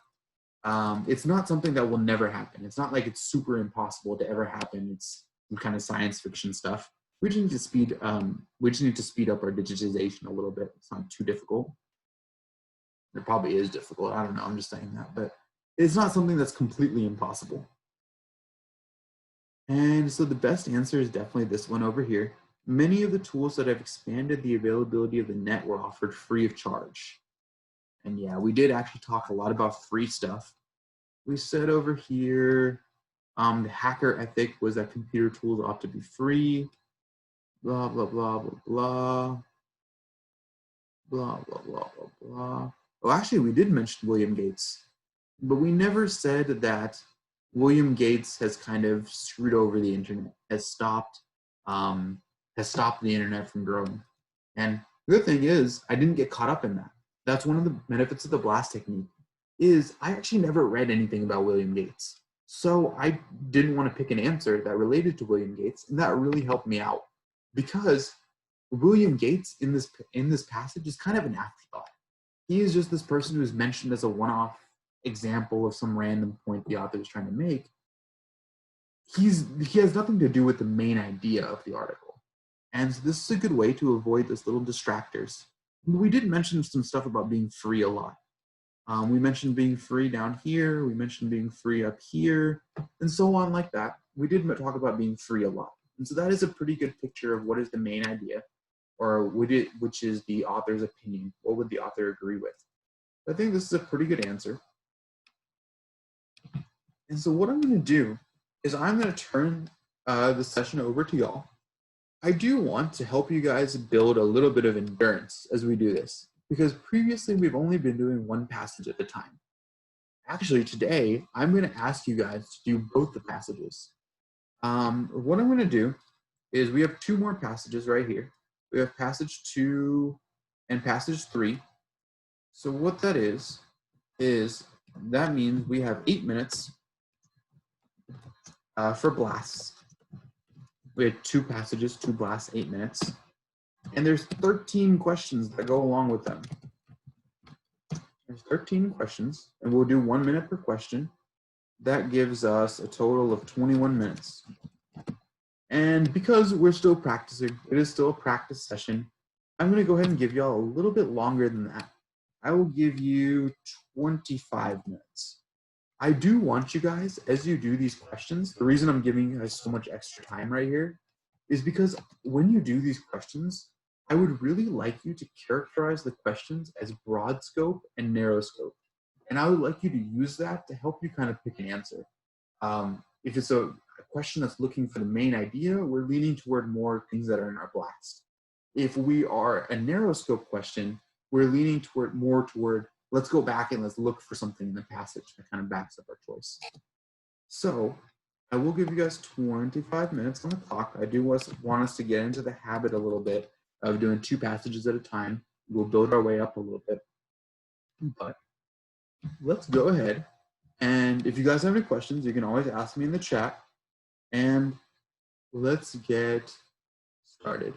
it's not something that will never happen. It's not like it's super impossible to ever happen. It's some kind of science fiction stuff. We just need to speed up our digitization a little bit. It's not too difficult. It probably is difficult. I don't know. I'm just saying that, but it's not something that's completely impossible. And so the best answer is definitely this one over here. Many of the tools that have expanded the availability of the net were offered free of charge. And yeah, we did actually talk a lot about free stuff. We said over here, the hacker ethic was that computer tools ought to be free, blah, blah, blah, blah, blah, blah, blah, blah, blah, blah. Oh, actually, we did mention William Gates, but we never said that William Gates has kind of screwed over the internet, has stopped the internet from growing. And the good thing is, I didn't get caught up in that. That's one of the benefits of the BLAST technique, is I actually never read anything about William Gates. So I didn't want to pick an answer that related to William Gates, and that really helped me out. Because William Gates in this passage is kind of an afterthought. He is just this person who is mentioned as a one-off example of some random point the author is trying to make. He has nothing to do with the main idea of the article. And so this is a good way to avoid those little distractors. We did mention some stuff about being free a lot. We mentioned being free down here. We mentioned being free up here, and so on like that. We did talk about being free a lot. And so that is a pretty good picture of what is the main idea, or which is the author's opinion. What would the author agree with? I think this is a pretty good answer. And so what I'm going to do is I'm going to turn the session over to y'all. I do want to help you guys build a little bit of endurance as we do this, because previously we've only been doing one passage at a time. Actually, today, I'm going to ask you guys to do both the passages. What I'm going to do is we have two more passages right here. We have passage 2 and passage 3. So what that is that means we have 8 minutes for blasts. We had 2 passages, 2 blasts, 8 minutes. And there's 13 questions that go along with them. There's 13 questions, and we'll do 1 minute per question. That gives us a total of 21 minutes. And because we're still practicing, it is still a practice session, I'm going to go ahead and give y'all a little bit longer than that. I will give you 25 minutes. I do want you guys, as you do these questions, the reason I'm giving you guys so much extra time right here is because when you do these questions, I would really like you to characterize the questions as broad scope and narrow scope. And I would like you to use that to help you kind of pick an answer. If it's a question that's looking for the main idea, we're leaning toward more things that are in our blast. If we are a narrow scope question, we're leaning more toward let's go back and let's look for something in the passage that kind of backs up our choice. So I will give you guys 25 minutes on the clock. I do want us to get into the habit a little bit of doing 2 passages at a time. We'll build our way up a little bit. But let's go ahead. And if you guys have any questions, you can always ask me in the chat. And let's get started.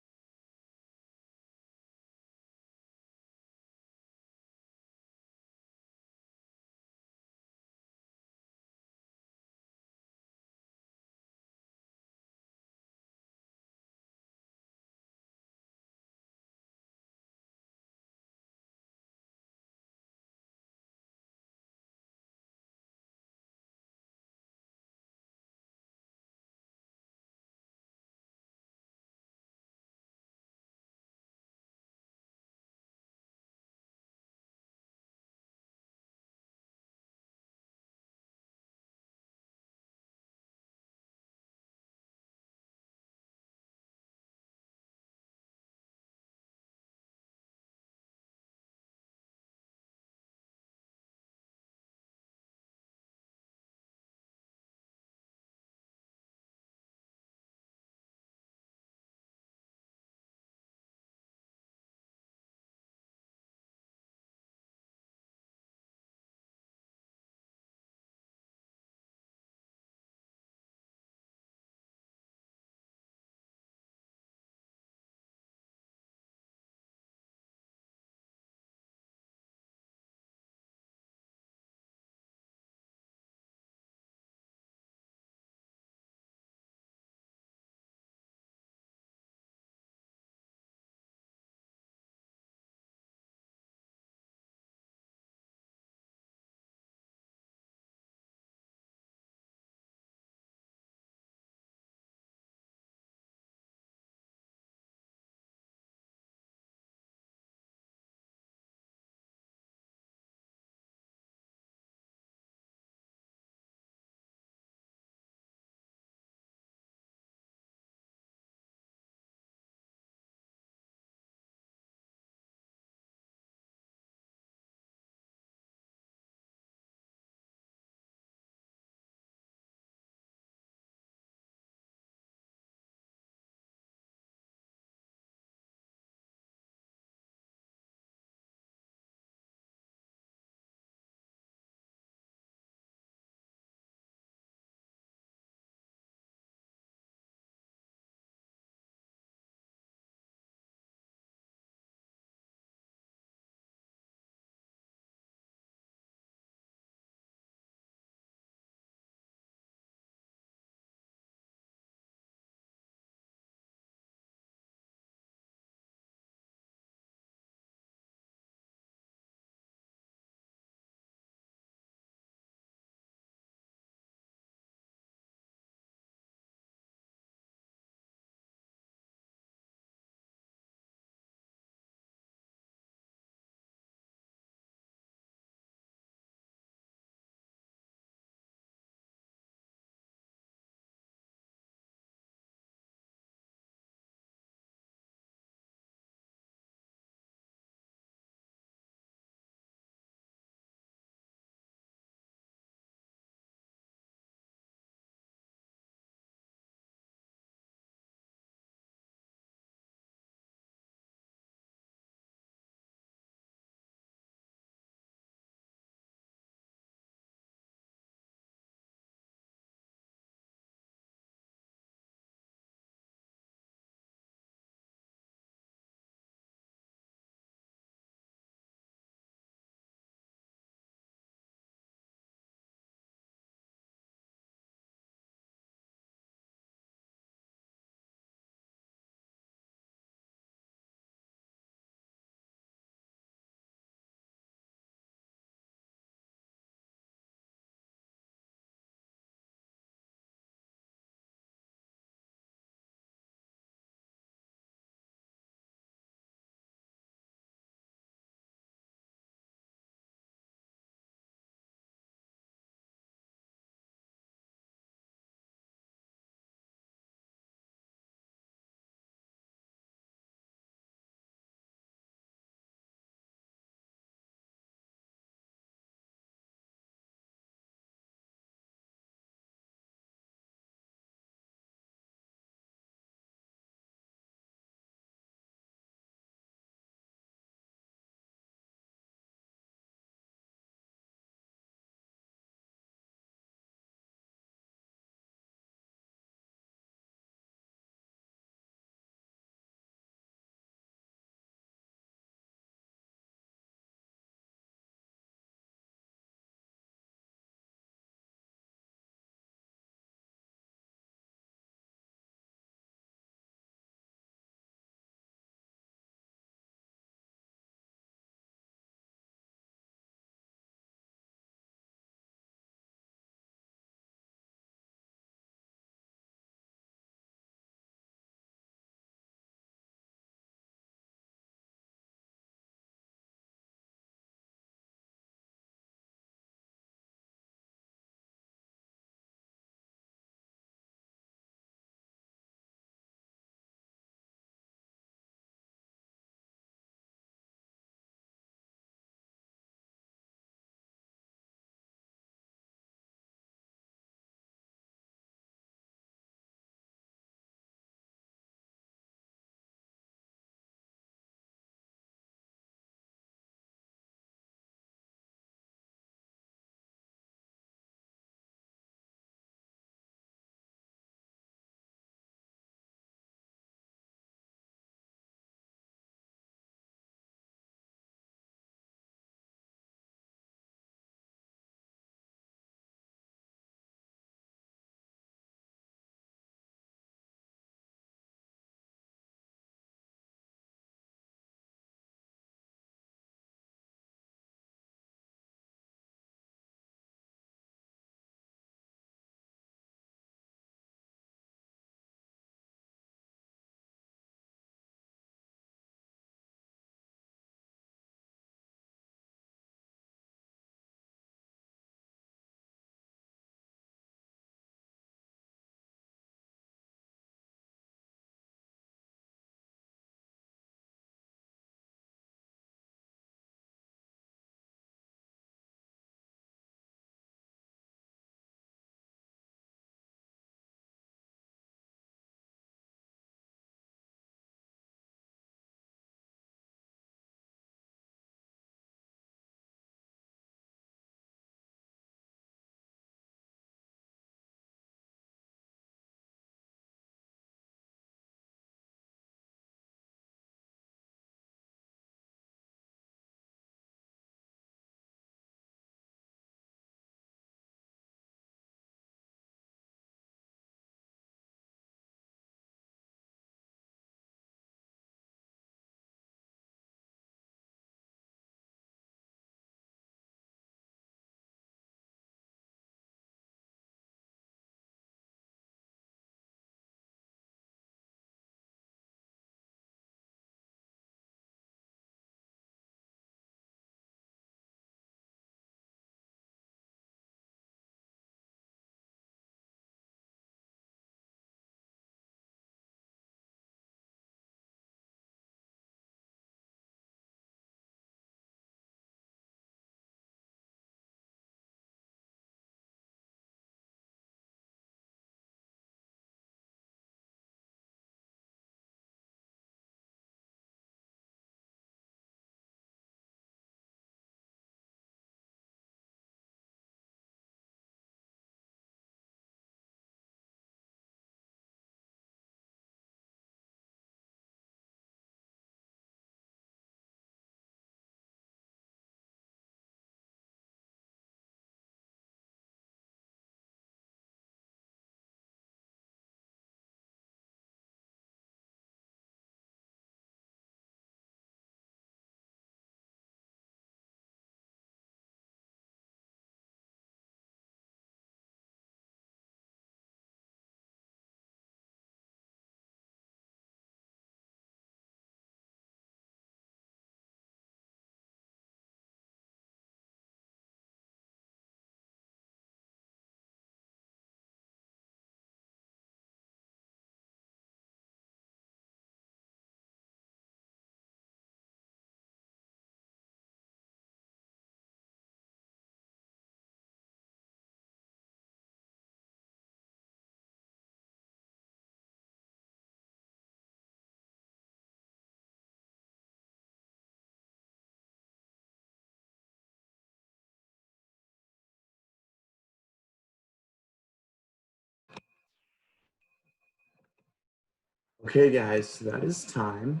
Okay, guys, so that is time.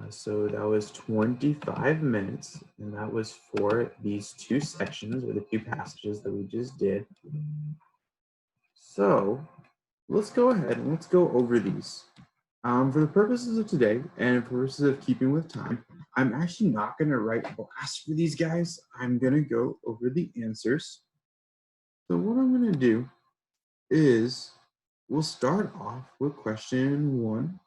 So that was 25 minutes, and that was for these two sections or the two passages that we just did. So let's go ahead and let's go over these. For the purposes of today and for purposes of keeping with time, I'm actually not going to write blasts for these guys. I'm going to go over the answers. So what I'm going to do is we'll start off with question 1.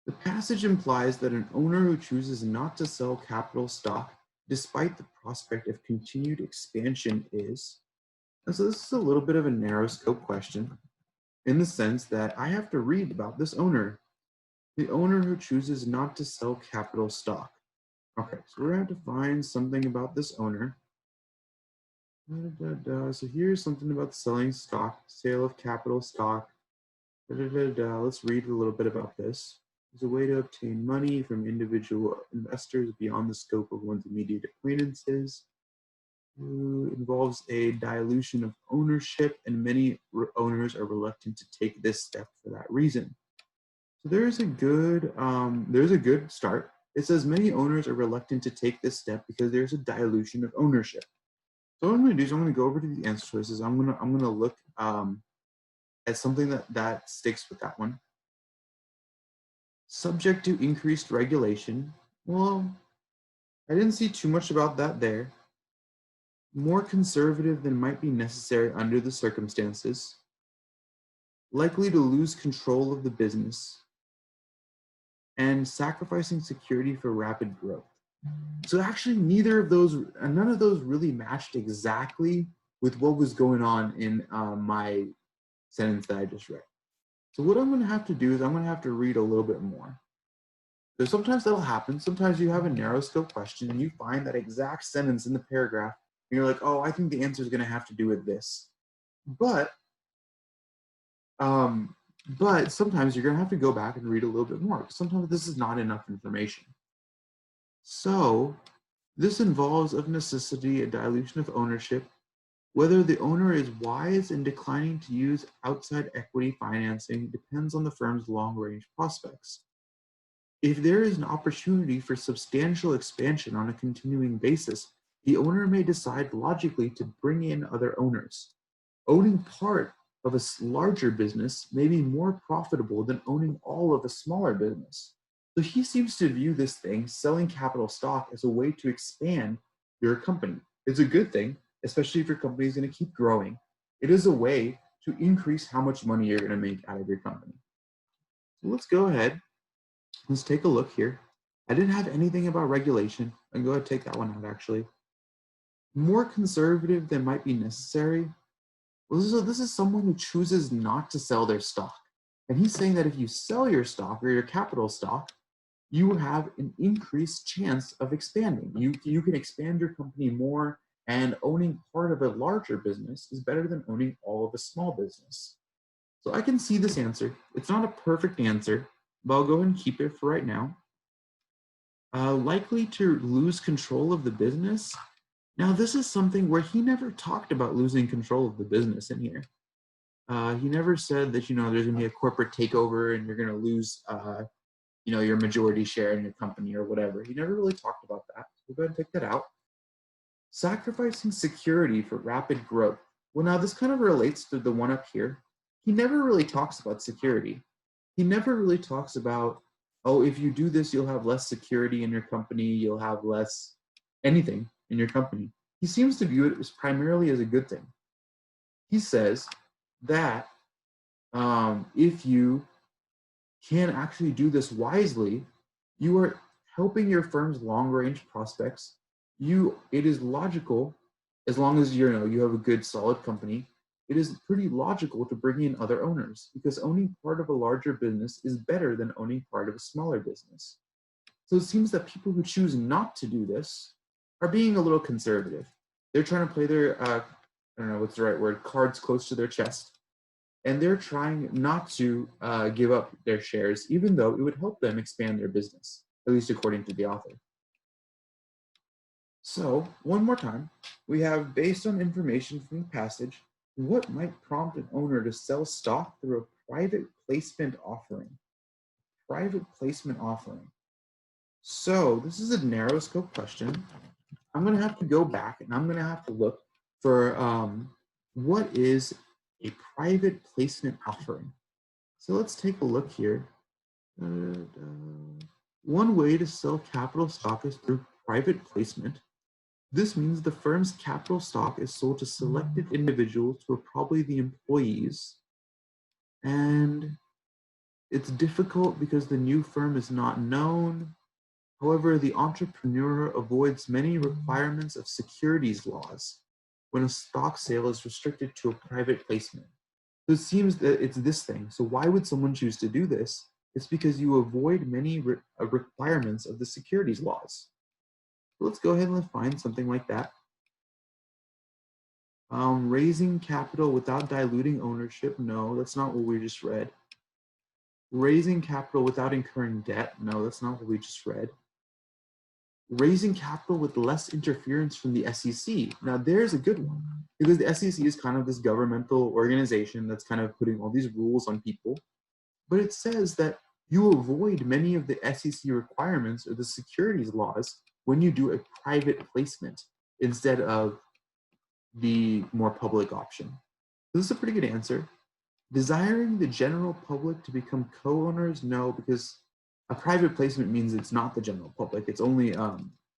The passage implies that an owner who chooses not to sell capital stock despite the prospect of continued expansion is, and so this is a little bit of a narrow scope question in the sense that I have to read about this owner, the owner who chooses not to sell capital stock. Okay, so we're going to have to find something about this owner. So here's something about selling stock, sale of capital stock. Let's read a little bit about this. It's a way to obtain money from individual investors beyond the scope of one's immediate acquaintances. Involves a dilution of ownership, and many owners are reluctant to take this step for that reason. So there's a good start. It says many owners are reluctant to take this step because there's a dilution of ownership. So what I'm going to do is I'm going to go over to the answer choices. I'm going to look at something that sticks with that one. Subject to increased regulation. Well, I didn't see too much about that there. More conservative than might be necessary under the circumstances. Likely to lose control of the business. And sacrificing security for rapid growth. So actually none of those really matched exactly with what was going on in my sentence that I just read. So what I'm going to have to do is I'm going to have to read a little bit more. So sometimes that'll happen. Sometimes you have a narrow scope question and you find that exact sentence in the paragraph and you're like, oh, I think the answer is going to have to do with this. But sometimes you're going to have to go back and read a little bit more because sometimes this is not enough information. So this involves of necessity a dilution of ownership. Whether the owner is wise in declining to use outside equity financing depends on the firm's long-range prospects. If there is an opportunity for substantial expansion on a continuing basis, the owner may decide logically to bring in other owners. Owning part of a larger business may be more profitable than owning all of a smaller business. So he seems to view this thing, selling capital stock, as a way to expand your company. It's a good thing, especially if your company is going to keep growing. It is a way to increase how much money you're going to make out of your company. So let's go ahead. Let's take a look here. I didn't have anything about regulation. I can go ahead and take that one out actually. More conservative than might be necessary. Well, this is someone who chooses not to sell their stock. And he's saying that if you sell your stock or your capital stock, you have an increased chance of expanding. You can expand your company more, and owning part of a larger business is better than owning all of a small business. So I can see this answer. It's not a perfect answer, but I'll go ahead and keep it for right now. Likely to lose control of the business. Now this is something where he never talked about losing control of the business in here. He never said that, there's gonna be a corporate takeover and you're gonna lose, your majority share in your company or whatever. He never really talked about that. We'll go ahead and take that out. Sacrificing security for rapid growth. Well, now this kind of relates to the one up here. He never really talks about security. He never really talks about, oh, if you do this, you'll have less security in your company, you'll have less anything in your company. He seems to view it as primarily as a good thing. He says that if you can actually do this wisely, you are helping your firm's long-range prospects. It is logical, as long as you have a good, solid company, it is pretty logical to bring in other owners because owning part of a larger business is better than owning part of a smaller business. So it seems that people who choose not to do this are being a little conservative. They're trying to play their, I don't know what's the right word, cards close to their chest. And they're trying not to give up their shares, even though it would help them expand their business, at least according to the author. So, one more time, we have, based on information from the passage, what might prompt an owner to sell stock through a private placement offering. Private placement offering. So this is a narrow scope question. I'm going to have to go back and I'm going to have to look for what is a private placement offering. So let's take a look here. One way to sell capital stock is through private placement. This means the firm's capital stock is sold to selected individuals who are probably the employees. And it's difficult because the new firm is not known. However, the entrepreneur avoids many requirements of securities laws when a stock sale is restricted to a private placement. So it seems that it's this thing. So why would someone choose to do this? It's because you avoid many requirements of the securities laws. So let's go ahead and find something like that. Raising capital without diluting ownership. No, that's not what we just read. Raising capital without incurring debt. No, that's not what we just read. Raising capital with less interference from the SEC. Now there's a good one, because the SEC is kind of this governmental organization that's kind of putting all these rules on people. But it says that you avoid many of the SEC requirements or the securities laws when you do a private placement instead of the more public option. This is a pretty good answer. Desiring the general public to become co-owners? No, because a private placement means it's not the general public. It's only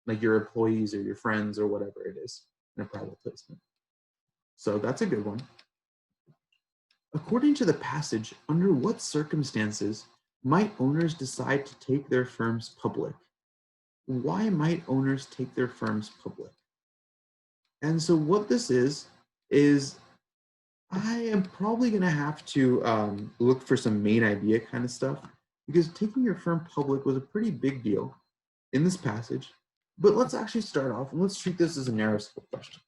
like your employees or your friends or whatever it is in a private placement. So that's a good one. According to the passage, under what circumstances might owners decide to take their firms public? Why might owners take their firms public? And so what this is I am probably going to have to look for some main idea kind of stuff, because taking your firm public was a pretty big deal in this passage. But let's actually start off and let's treat this as a narrow scope question.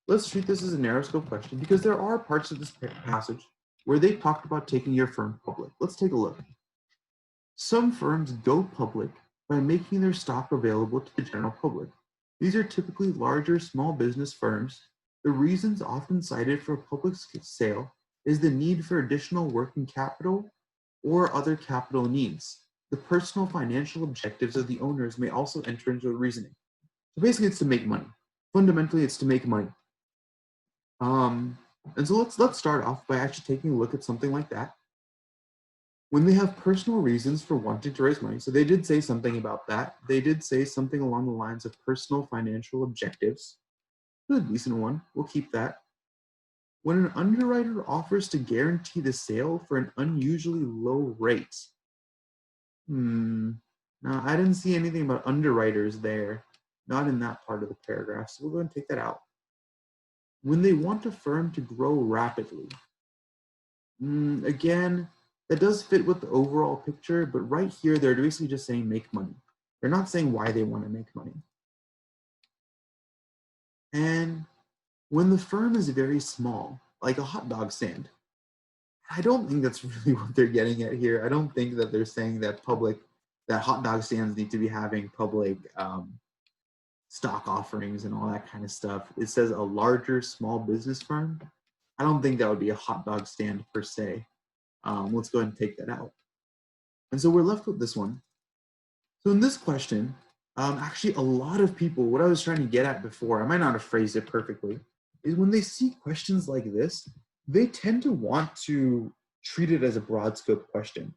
Let's treat this as a narrow scope question because there are parts of this passage where they talked about taking your firm public. Let's take a look. Some firms go public by making their stock available to the general public. These are typically larger small business firms. The reasons often cited for a public sale is the need for additional working capital or other capital needs. The personal financial objectives of the owners may also enter into the reasoning. So basically it's to make money. Fundamentally, it's to make money. And so let's start off by actually taking a look at something like that. When they have personal reasons for wanting to raise money, so they did say something about that. They did say something along the lines of personal financial objectives. That's a decent one. We'll keep that. When an underwriter offers to guarantee the sale for an unusually low rate. Now, I didn't see anything about underwriters there. Not in that part of the paragraph, so we'll go and take that out. When they want a firm to grow rapidly. Again, that does fit with the overall picture, but right here, they're basically just saying make money. They're not saying why they want to make money. And when the firm is very small, like a hot dog stand, I don't think that's really what they're getting at here. I don't think that they're saying that hot dog stands need to be having public stock offerings and all that kind of stuff. It says a larger small business firm. I don't think that would be a hot dog stand per se. Let's go ahead and take that out. And so we're left with this one. So in this question, actually a lot of people, what I was trying to get at before, I might not have phrased it perfectly, is when they see questions like this, they tend to want to treat it as a broad scope question.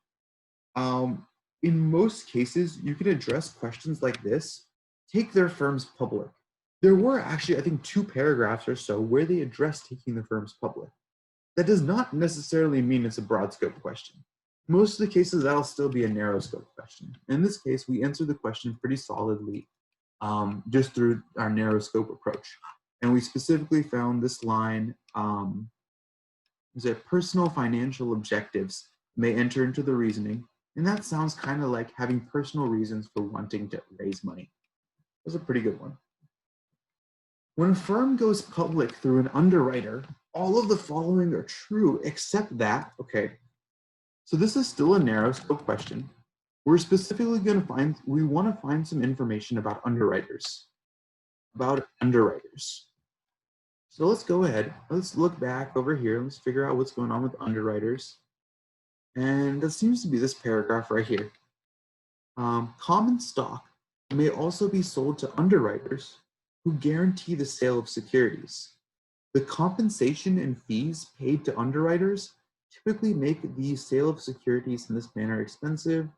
In most cases, you can address questions like this, take their firms public. There were actually, I think, 2 paragraphs or so where they addressed taking the firms public. That does not necessarily mean it's a broad scope question. Most of the cases, that'll still be a narrow scope question. In this case, we answered the question pretty solidly just through our narrow scope approach. And we specifically found this line, is that personal financial objectives may enter into the reasoning. And that sounds kind of like having personal reasons for wanting to raise money. That's a pretty good one. When a firm goes public through an underwriter, all of the following are true except that, okay, so this is still a narrow scope question. We're specifically going to we want to find some information about underwriters. So let's go ahead, let's look back over here, let's figure out what's going on with underwriters. And that seems to be this paragraph right here. Common stock may also be sold to underwriters who guarantee the sale of securities. The compensation and fees paid to underwriters typically make the sale of securities in this manner expensive.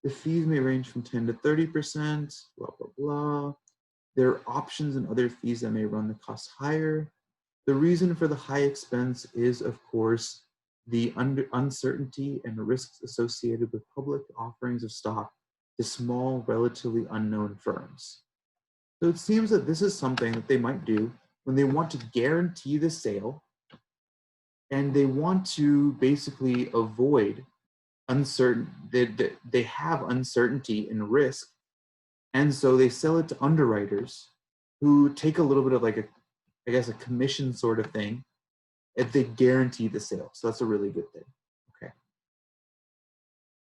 The fees may range from 10 to 30%, blah, blah, blah. There are options and other fees that may run the cost higher. The reason for the high expense is, of course, the uncertainty and risks associated with public offerings of stock to small, relatively unknown firms. So it seems that this is something that they might do when they want to guarantee the sale and they want to basically avoid they have uncertainty and risk, and so they sell it to underwriters who take a little bit of like a commission sort of thing if they guarantee the sale. So that's a really good thing. Okay.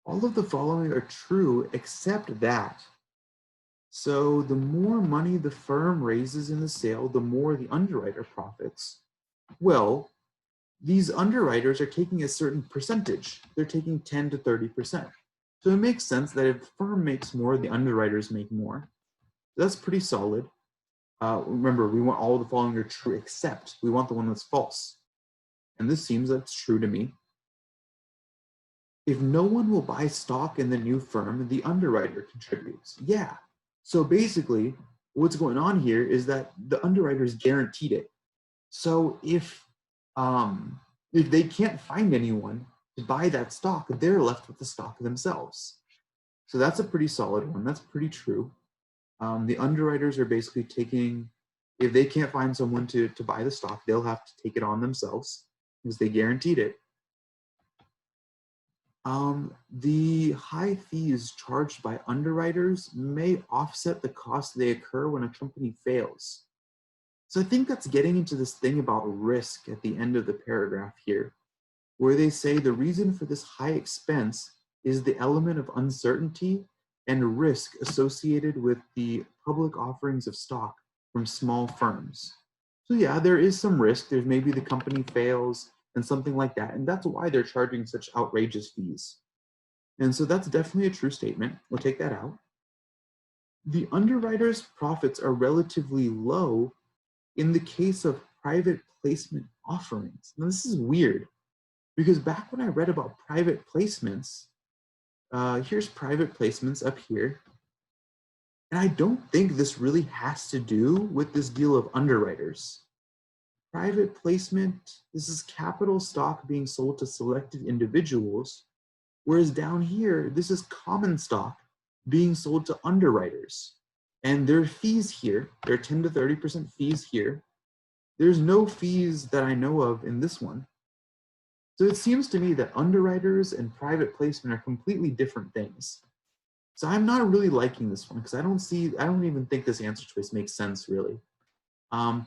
All of the following are true except that. So the more money the firm raises in the sale, the more the underwriter profits. Well, these underwriters are taking a certain percentage. They're taking 10 to 30%. So it makes sense that if the firm makes more, the underwriters make more. That's pretty solid. Remember, we want all of the following are true except we want the one that's false. And this seems that's true to me. If no one will buy stock in the new firm, the underwriter contributes. Yeah. So basically, what's going on here is that the underwriters guaranteed it. So if they can't find anyone to buy that stock, they're left with the stock themselves. So that's a pretty solid one. That's pretty true. The underwriters are basically taking, if they can't find someone to buy the stock, they'll have to take it on themselves because they guaranteed it. The high fees charged by underwriters may offset the costs they occur when a company fails. So I think that's getting into this thing about risk at the end of the paragraph here, where they say the reason for this high expense is the element of uncertainty and risk associated with the public offerings of stock from small firms. So yeah, there is some risk. There's maybe the company fails and something like that. And that's why they're charging such outrageous fees. And so that's definitely a true statement. We'll take that out. The underwriter's profits are relatively low in the case of private placement offerings. Now this is weird because back when I read about private placements, here's private placements up here. And I don't think this really has to do with this deal of underwriters. Private placement, this is capital stock being sold to selected individuals, whereas down here, this is common stock being sold to underwriters. And there are fees here, there are 10 to 30% fees here. There's no fees that I know of in this one. So it seems to me that underwriters and private placement are completely different things. So I'm not really liking this one because I don't even think this answer choice makes sense really.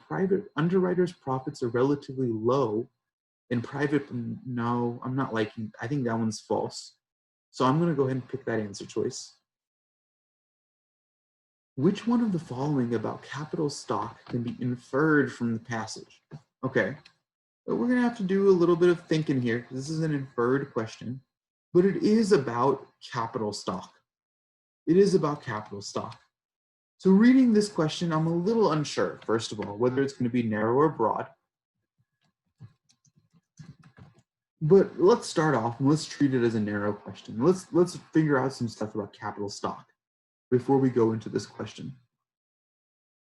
Private underwriters' profits are relatively low in private, no, I'm not liking, I think that one's false. So I'm gonna go ahead and pick that answer choice. Which one of the following about capital stock can be inferred from the passage? Okay, but we're gonna have to do a little bit of thinking here. This is an inferred question, but it is about capital stock. It is about capital stock. So reading this question, I'm a little unsure, first of all, whether it's gonna be narrow or broad. But let's start off and let's treat it as a narrow question. Let's figure out some stuff about capital stock before we go into this question.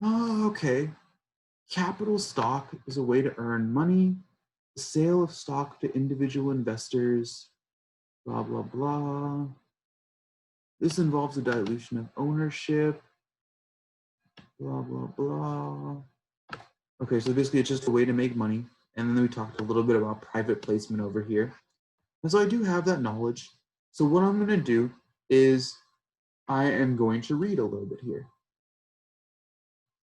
Oh, okay. Capital stock is a way to earn money, the sale of stock to individual investors, blah, blah, blah. This involves a dilution of ownership, blah, blah, blah. Okay, so basically it's just a way to make money. And then we talked a little bit about private placement over here. And so I do have that knowledge. So what I'm gonna do is I am going to read a little bit here.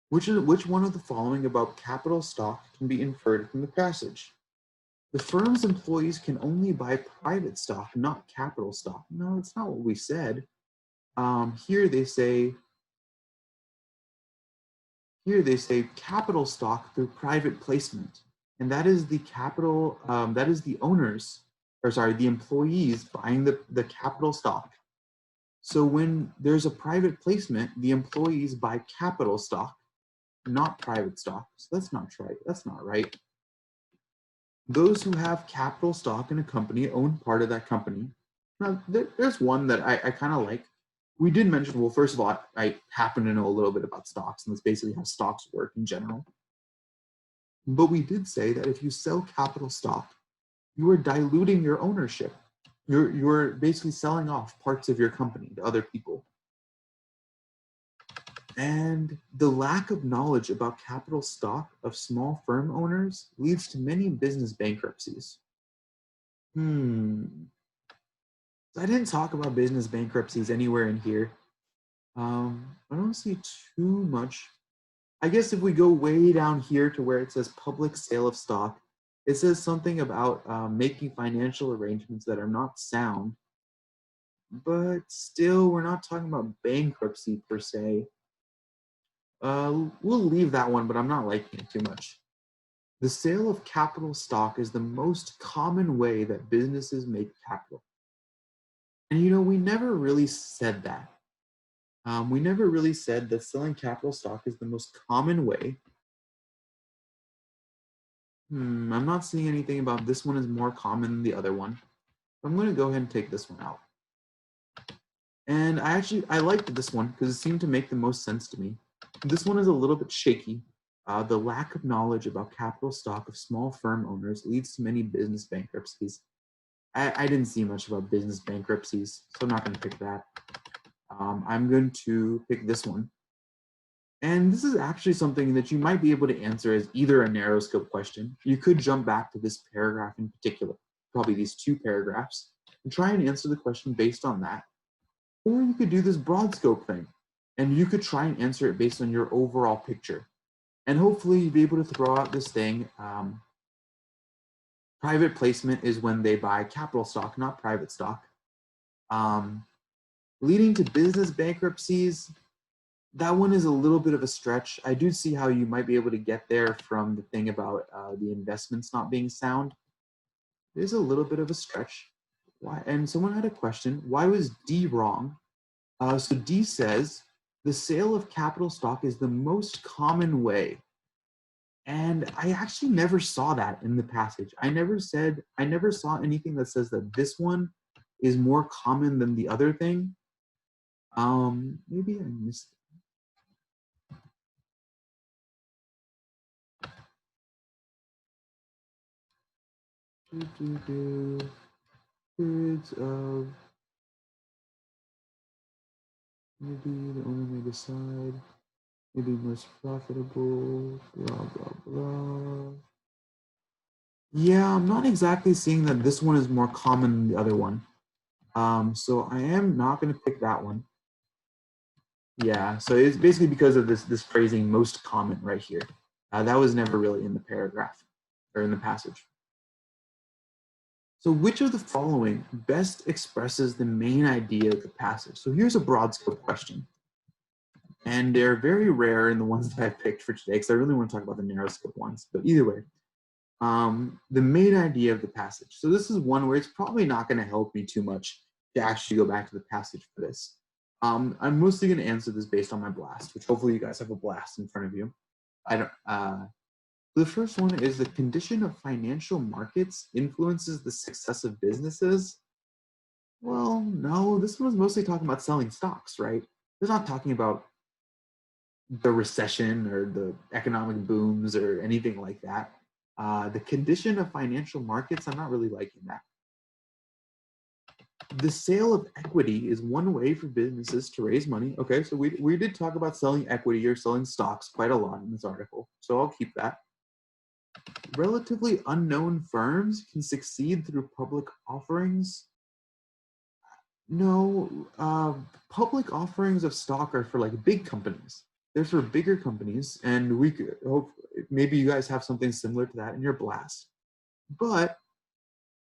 Which one of the following about capital stock can be inferred from the passage? The firm's employees can only buy private stock, not capital stock. No, it's not what we said. Here they say capital stock through private placement. And that is the capital, that is the owners the employees buying the capital stock. So when there's a private placement, the employees buy capital stock, not private stock. So that's not right. That's not right. Those who have capital stock in a company own part of that company. Now, there's one that I kind of like. We did mention, well, first of all, I happen to know a little bit about stocks, and that's basically how stocks work in general. But we did say that if you sell capital stock, you are diluting your ownership. You're basically selling off parts of your company to other people. And the lack of knowledge about capital stock of small firm owners leads to many business bankruptcies. I didn't talk about business bankruptcies anywhere in here. I don't see too much. I guess if we go way down here to where it says public sale of stock, it says something about making financial arrangements that are not sound. But still, we're not talking about bankruptcy per se. We'll leave that one, but I'm not liking it too much. The sale of capital stock is the most common way that businesses make capital. And you know, we never really said that. We never really said that selling capital stock is the most common way. I'm not seeing anything about this one is more common than the other one. I'm going to go ahead and take this one out. And I liked this one because it seemed to make the most sense to me. This one is a little bit shaky. The lack of knowledge about capital stock of small firm owners leads to many business bankruptcies. I didn't see much about business bankruptcies, so I'm not going to pick that. I'm going to pick this one. And this is actually something that you might be able to answer as either a narrow scope question. You could jump back to this paragraph in particular, probably these two paragraphs, and try and answer the question based on that. Or you could do this broad scope thing, and you could try and answer it based on your overall picture. And hopefully you'll be able to throw out this thing. Private placement is when they buy capital stock, not private stock. Leading to business bankruptcies, that one is a little bit of a stretch. I do see how you might be able to get there from the thing about the investments not being sound. There's a little bit of a stretch. Why? And someone had a question, why was D wrong? So D says, the sale of capital stock is the most common way. And I actually never saw that in the passage. I never saw anything that says that this one is more common than the other thing. Maybe I missed it. Periods of maybe the owner may decide, maybe most profitable, blah, blah, blah. Yeah, I'm not exactly seeing that this one is more common than the other one. So I am not going to pick that one. Yeah, so it's basically because of this phrasing most common right here. That was never really in the paragraph or in the passage. So which of the following best expresses the main idea of the passage? So here's a broad scope question. And they're very rare in the ones that I picked for today because I really want to talk about the narrow scope ones. But either way, the main idea of the passage. So this is one where it's probably not going to help me too much to actually go back to the passage for this. I'm mostly going to answer this based on my blast, which hopefully you guys have a blast in front of you. The first one is the condition of financial markets influences the success of businesses. Well, no, this one was mostly talking about selling stocks, right? It's not talking about the recession or the economic booms or anything like that. The condition of financial markets, I'm not really liking that. The sale of equity is one way for businesses to raise money. Okay, so we did talk about selling equity or selling stocks quite a lot in this article, so I'll keep that. Relatively unknown firms can succeed through public offerings. No, public offerings of stock are for like big companies. They're for bigger companies, and we could hope maybe you guys have something similar to that in your blast. But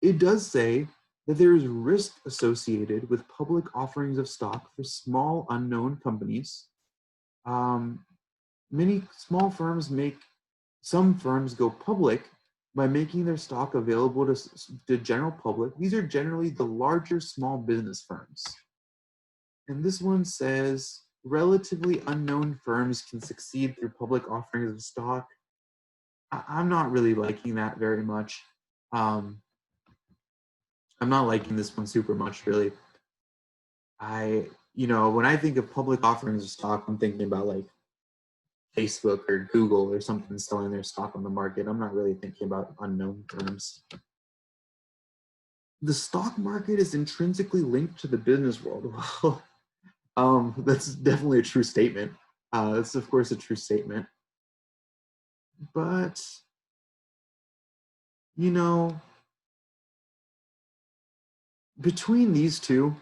it does say that there is risk associated with public offerings of stock for small unknown companies. Many small firms some firms go public, by making their stock available to the general public. These are generally the larger small business firms. And this one says, relatively unknown firms can succeed through public offerings of stock. I'm not really liking that very much. I'm not liking this one super much, really. When I think of public offerings of stock, I'm thinking about like Facebook or Google or something selling their stock on the market. I'm not really thinking about unknown firms. The stock market is intrinsically linked to the business world. Well, that's definitely a true statement. That's of course a true statement. But, between these two,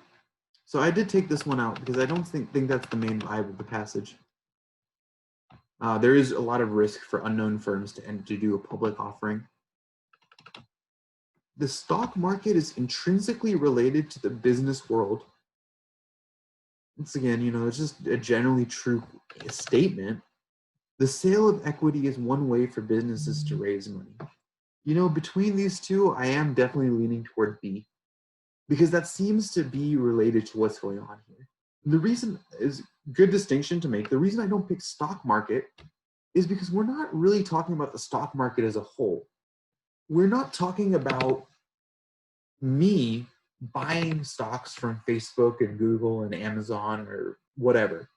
so I did take this one out because I don't think that's the main vibe of the passage. There is a lot of risk for unknown firms to do a public offering. The stock market is intrinsically related to the business world. Once again, it's just a generally true statement. The sale of equity is one way for businesses to raise money. Between these two, I am definitely leaning toward B, because that seems to be related to what's going on here. The reason is good distinction to make. The reason I don't pick stock market is because we're not really talking about the stock market as a whole. We're not talking about me buying stocks from Facebook and Google and Amazon or whatever.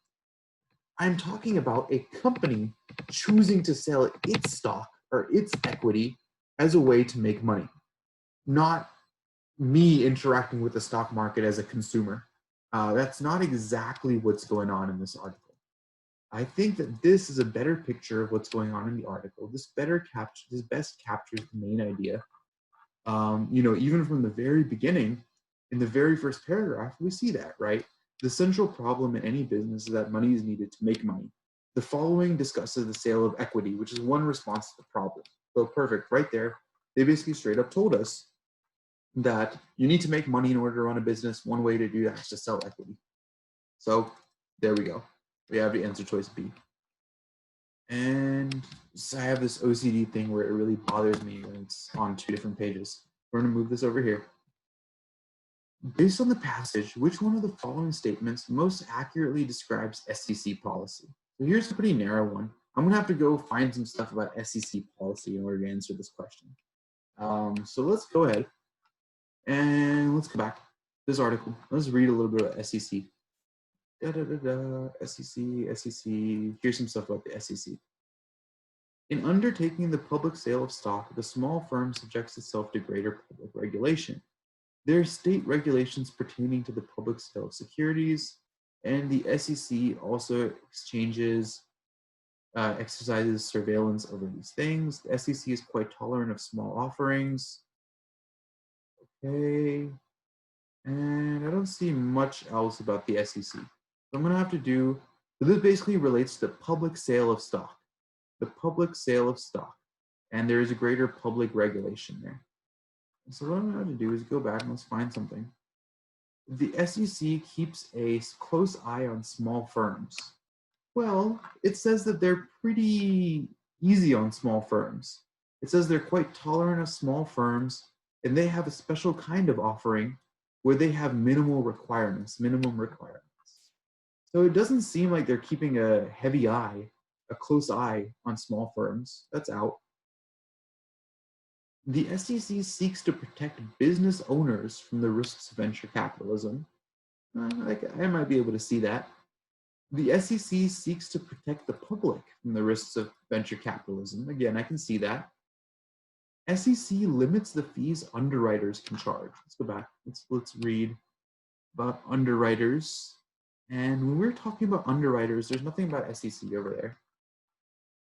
I'm talking about a company choosing to sell its stock or its equity as a way to make money, not me interacting with the stock market as a consumer. That's not exactly what's going on in this article. I think that this is a better picture of what's going on in the article. This best captures the main idea. Even from the very beginning, in the very first paragraph, we see that, right? The central problem in any business is that money is needed to make money. The following discusses the sale of equity, which is one response to the problem. So perfect, right there. They basically straight up told us that you need to make money in order to run a business. One way to do that is to sell equity. So there we go. We have the answer choice B. And so I have this OCD thing where it really bothers me when it's on two different pages. We're going to move this over here. Based on the passage, which one of the following statements most accurately describes SEC policy? So here's a pretty narrow one. I'm going to have to go find some stuff about SEC policy in order to answer this question. So let's go ahead and let's go back to this article. Let's read a little bit about SEC. SEC. Here's some stuff about the SEC. In undertaking the public sale of stock, the small firm subjects itself to greater public regulation. There are state regulations pertaining to the public sale of securities, and the SEC also exercises surveillance over these things. The SEC is quite tolerant of small offerings. Okay, and I don't see much else about the SEC. So I'm going to have to do, so this basically relates to the public sale of stock. The public sale of stock, and there is a greater public regulation there. So what I'm going to do is go back and let's find something. The SEC keeps a close eye on small firms. Well, it says that they're pretty easy on small firms. It says they're quite tolerant of small firms, and they have a special kind of offering where they have minimum requirements. So it doesn't seem like they're keeping a close eye on small firms. That's out. The SEC seeks to protect business owners from the risks of venture capitalism. I might be able to see that. The SEC seeks to protect the public from the risks of venture capitalism. Again, I can see that. SEC limits the fees underwriters can charge. Let's go back. Let's read about underwriters. And when we're talking about underwriters, there's nothing about SEC over there.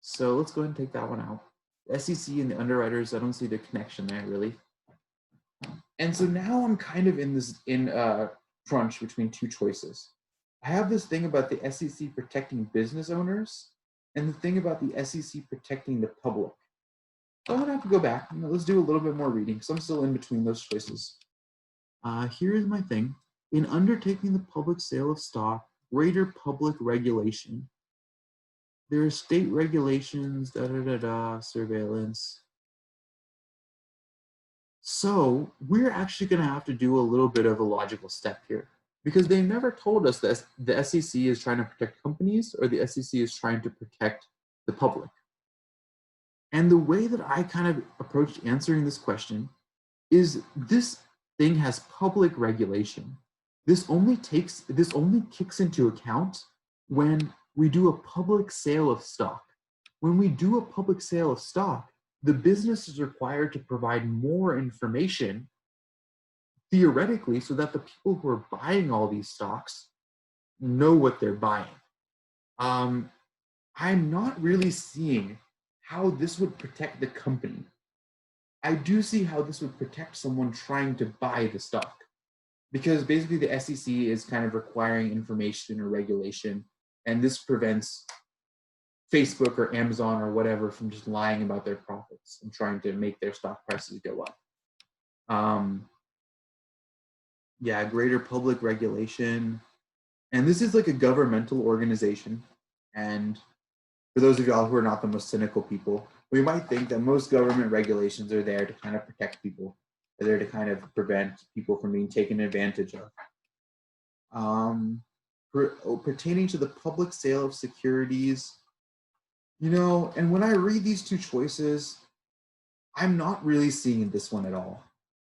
So let's go ahead and take that one out. The SEC and the underwriters, I don't see the connection there really. And so now I'm kind of in crunch between two choices. I have this thing about the SEC protecting business owners and the thing about the SEC protecting the public. So I'm gonna have to go back. Let's do a little bit more reading because I'm still in between those choices. Here is my thing. In undertaking the public sale of stock, greater public regulation. There are state regulations, surveillance. So we're actually going to have to do a little bit of a logical step here, because they never told us that the SEC is trying to protect companies or the SEC is trying to protect the public. And the way that I kind of approached answering this question is this thing has public regulation. This only kicks into account when we do a public sale of stock. When we do a public sale of stock, the business is required to provide more information theoretically so that the people who are buying all these stocks know what they're buying. I'm not really seeing how this would protect the company. I do see how this would protect someone trying to buy the stock, because basically the SEC is kind of requiring information or regulation, and this prevents Facebook or Amazon or whatever from just lying about their profits and trying to make their stock prices go up. Yeah, greater public regulation. And this is like a governmental organization. And for those of y'all who are not the most cynical people, we might think that most government regulations are there to kind of protect people. They're there to kind of prevent people from being taken advantage of. Pertaining to the public sale of securities, and when I read these two choices, I'm not really seeing this one at all.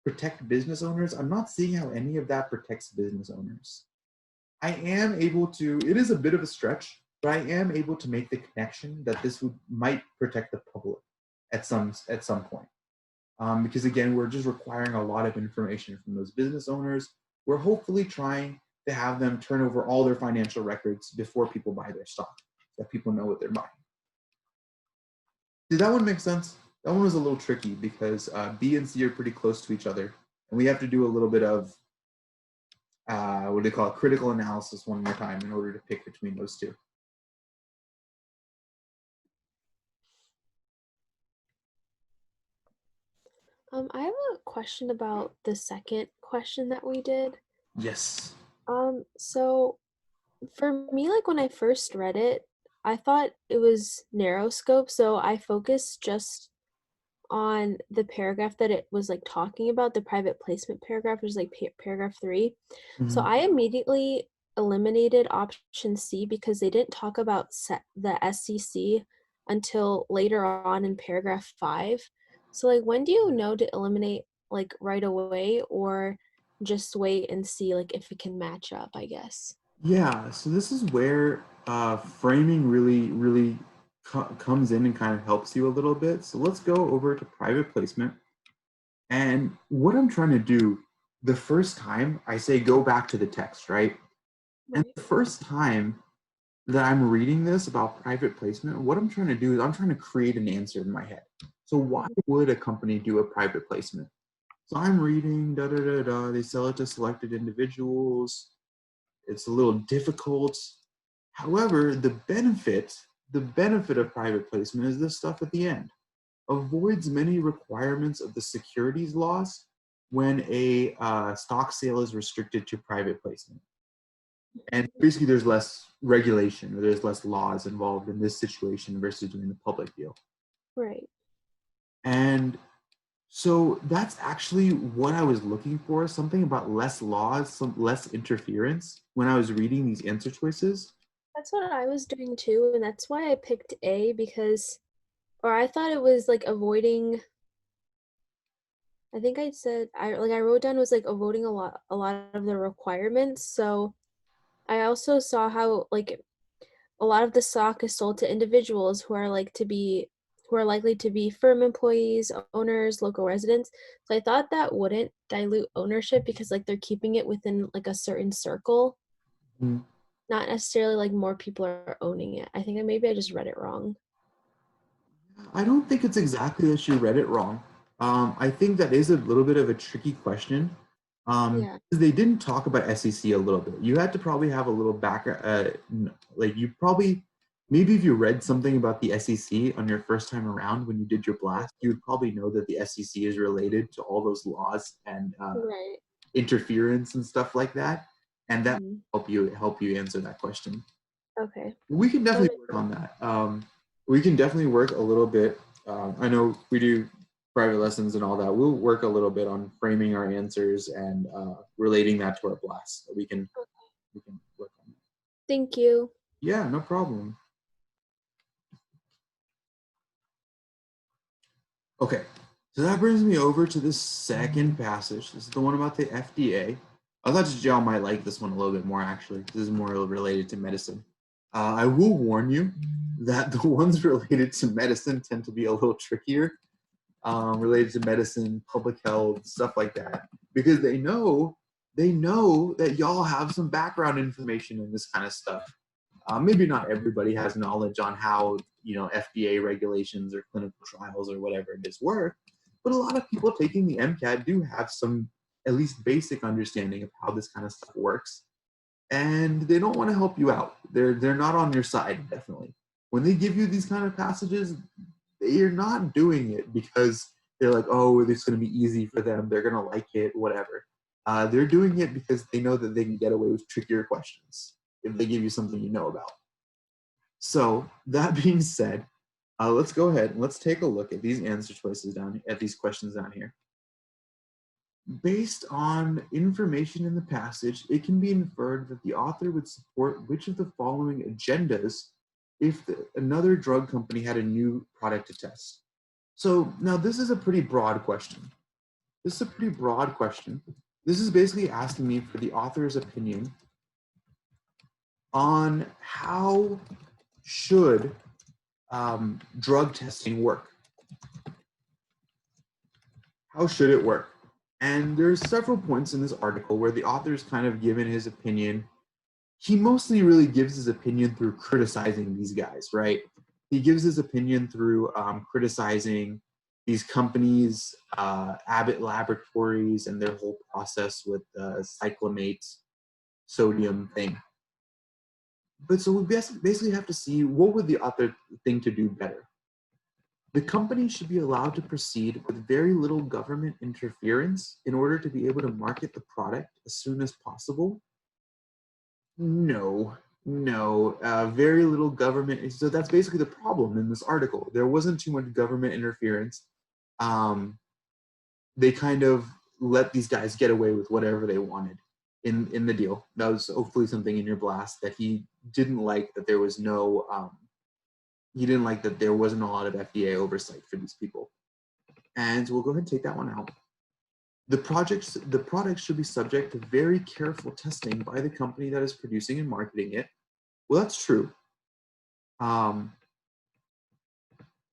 Protect business owners, I'm not seeing how any of that protects business owners. I am able to, it is a bit of a stretch, but I am able to make the connection that this might protect the public at some point. Because again, we're just requiring a lot of information from those business owners. We're hopefully trying to have them turn over all their financial records before people buy their stock, so that people know what they're buying. Did that one make sense? That one was a little tricky because B and C are pretty close to each other, and we have to do a little bit of what do they call it, critical analysis one more time in order to pick between those two. I have a question about the second question that we did. Yes. So for me, like when I first read it, I thought it was narrow scope, so I focused just on the paragraph that it was like talking about, the private placement paragraph, which is like paragraph 3. So I immediately eliminated option C because they didn't talk about the SEC until later on in paragraph 5. So like when do you know to eliminate, like right away, or just wait and see like if it can match up, I guess? Yeah, so this is where framing really comes in and kind of helps you a little bit. So let's go over to private placement. And what I'm trying to do, the first time I say go back to the text, right? And the first time that I'm reading this about private placement, what I'm trying to do is I'm trying to create an answer in my head. So why would a company do a private placement? So I'm reading, they sell it to selected individuals. It's a little difficult. However, the benefit of private placement is this stuff at the end. Avoids many requirements of the securities laws when a stock sale is restricted to private placement. And basically there's less regulation, or there's less laws involved in this situation versus doing the public deal. Right. And so that's actually what I was looking for, something about less laws, some less interference when I was reading these answer choices. That's what I was doing too, and that's why I picked A, because, or I thought it was like avoiding, I think I said, I wrote down was like avoiding a lot of the requirements. So I also saw how like a lot of the stock is sold to individuals who are likely to be firm employees, owners, local residents. So I thought that wouldn't dilute ownership because like they're keeping it within like a certain circle. Mm. Not necessarily like more people are owning it. I think that maybe I just read it wrong. I don't think it's exactly that you read it wrong. I think that is a little bit of a tricky question. Yeah. They didn't talk about SEC a little bit. You had to probably have a little background, like you probably, maybe if you read something about the SEC on your first time around when you did your blast, you would probably know that the SEC is related to all those laws and Right. interference and stuff like that, and that Mhm. will help you answer that question. Okay. We can definitely work on that. We can definitely work a little bit. I know we do private lessons and all that, we'll work a little bit on framing our answers and relating that to our blast. So we can work on that. Thank you. Yeah, no problem. Okay, so that brings me over to the second passage. This is the one about the FDA. I thought y'all might like this one a little bit more, actually. This is more related to medicine. I will warn you that the ones related to medicine tend to be a little trickier, related to medicine, public health, stuff like that, because they know that y'all have some background information in this kind of stuff. Maybe not everybody has knowledge on how, FDA regulations or clinical trials or whatever it is work, but a lot of people taking the MCAT do have some at least basic understanding of how this kind of stuff works, and they don't want to help you out. They're not on your side, definitely. When they give you these kind of passages, they're not doing it because they're like, oh, it's going to be easy for them, they're going to like it, whatever. They're doing it because they know that they can get away with trickier questions if they give you something you know about. So that being said, let's go ahead and let's take a look at these answer choices at these questions down here. Based on information in the passage, it can be inferred that the author would support which of the following agendas if another drug company had a new product to test. So now this is a pretty broad question. This is basically asking me for the author's opinion on how should drug testing work. How should it work? And there's several points in this article where the author's kind of given his opinion. He mostly really gives his opinion through criticizing these guys, right? He gives his opinion through criticizing these companies, Abbott Laboratories, and their whole process with the cyclamate sodium thing. But so we basically have to see, what would the author think to do better? The company should be allowed to proceed with very little government interference in order to be able to market the product as soon as possible. No, very little government. So that's basically the problem in this article. There wasn't too much government interference. They kind of let these guys get away with whatever they wanted in the deal. That was hopefully something in your blast, that he didn't like that there was no, he didn't like that there wasn't a lot of FDA oversight for these people. And so we'll go ahead and take that one out. The product should be subject to very careful testing by the company that is producing and marketing it. Well, that's true. I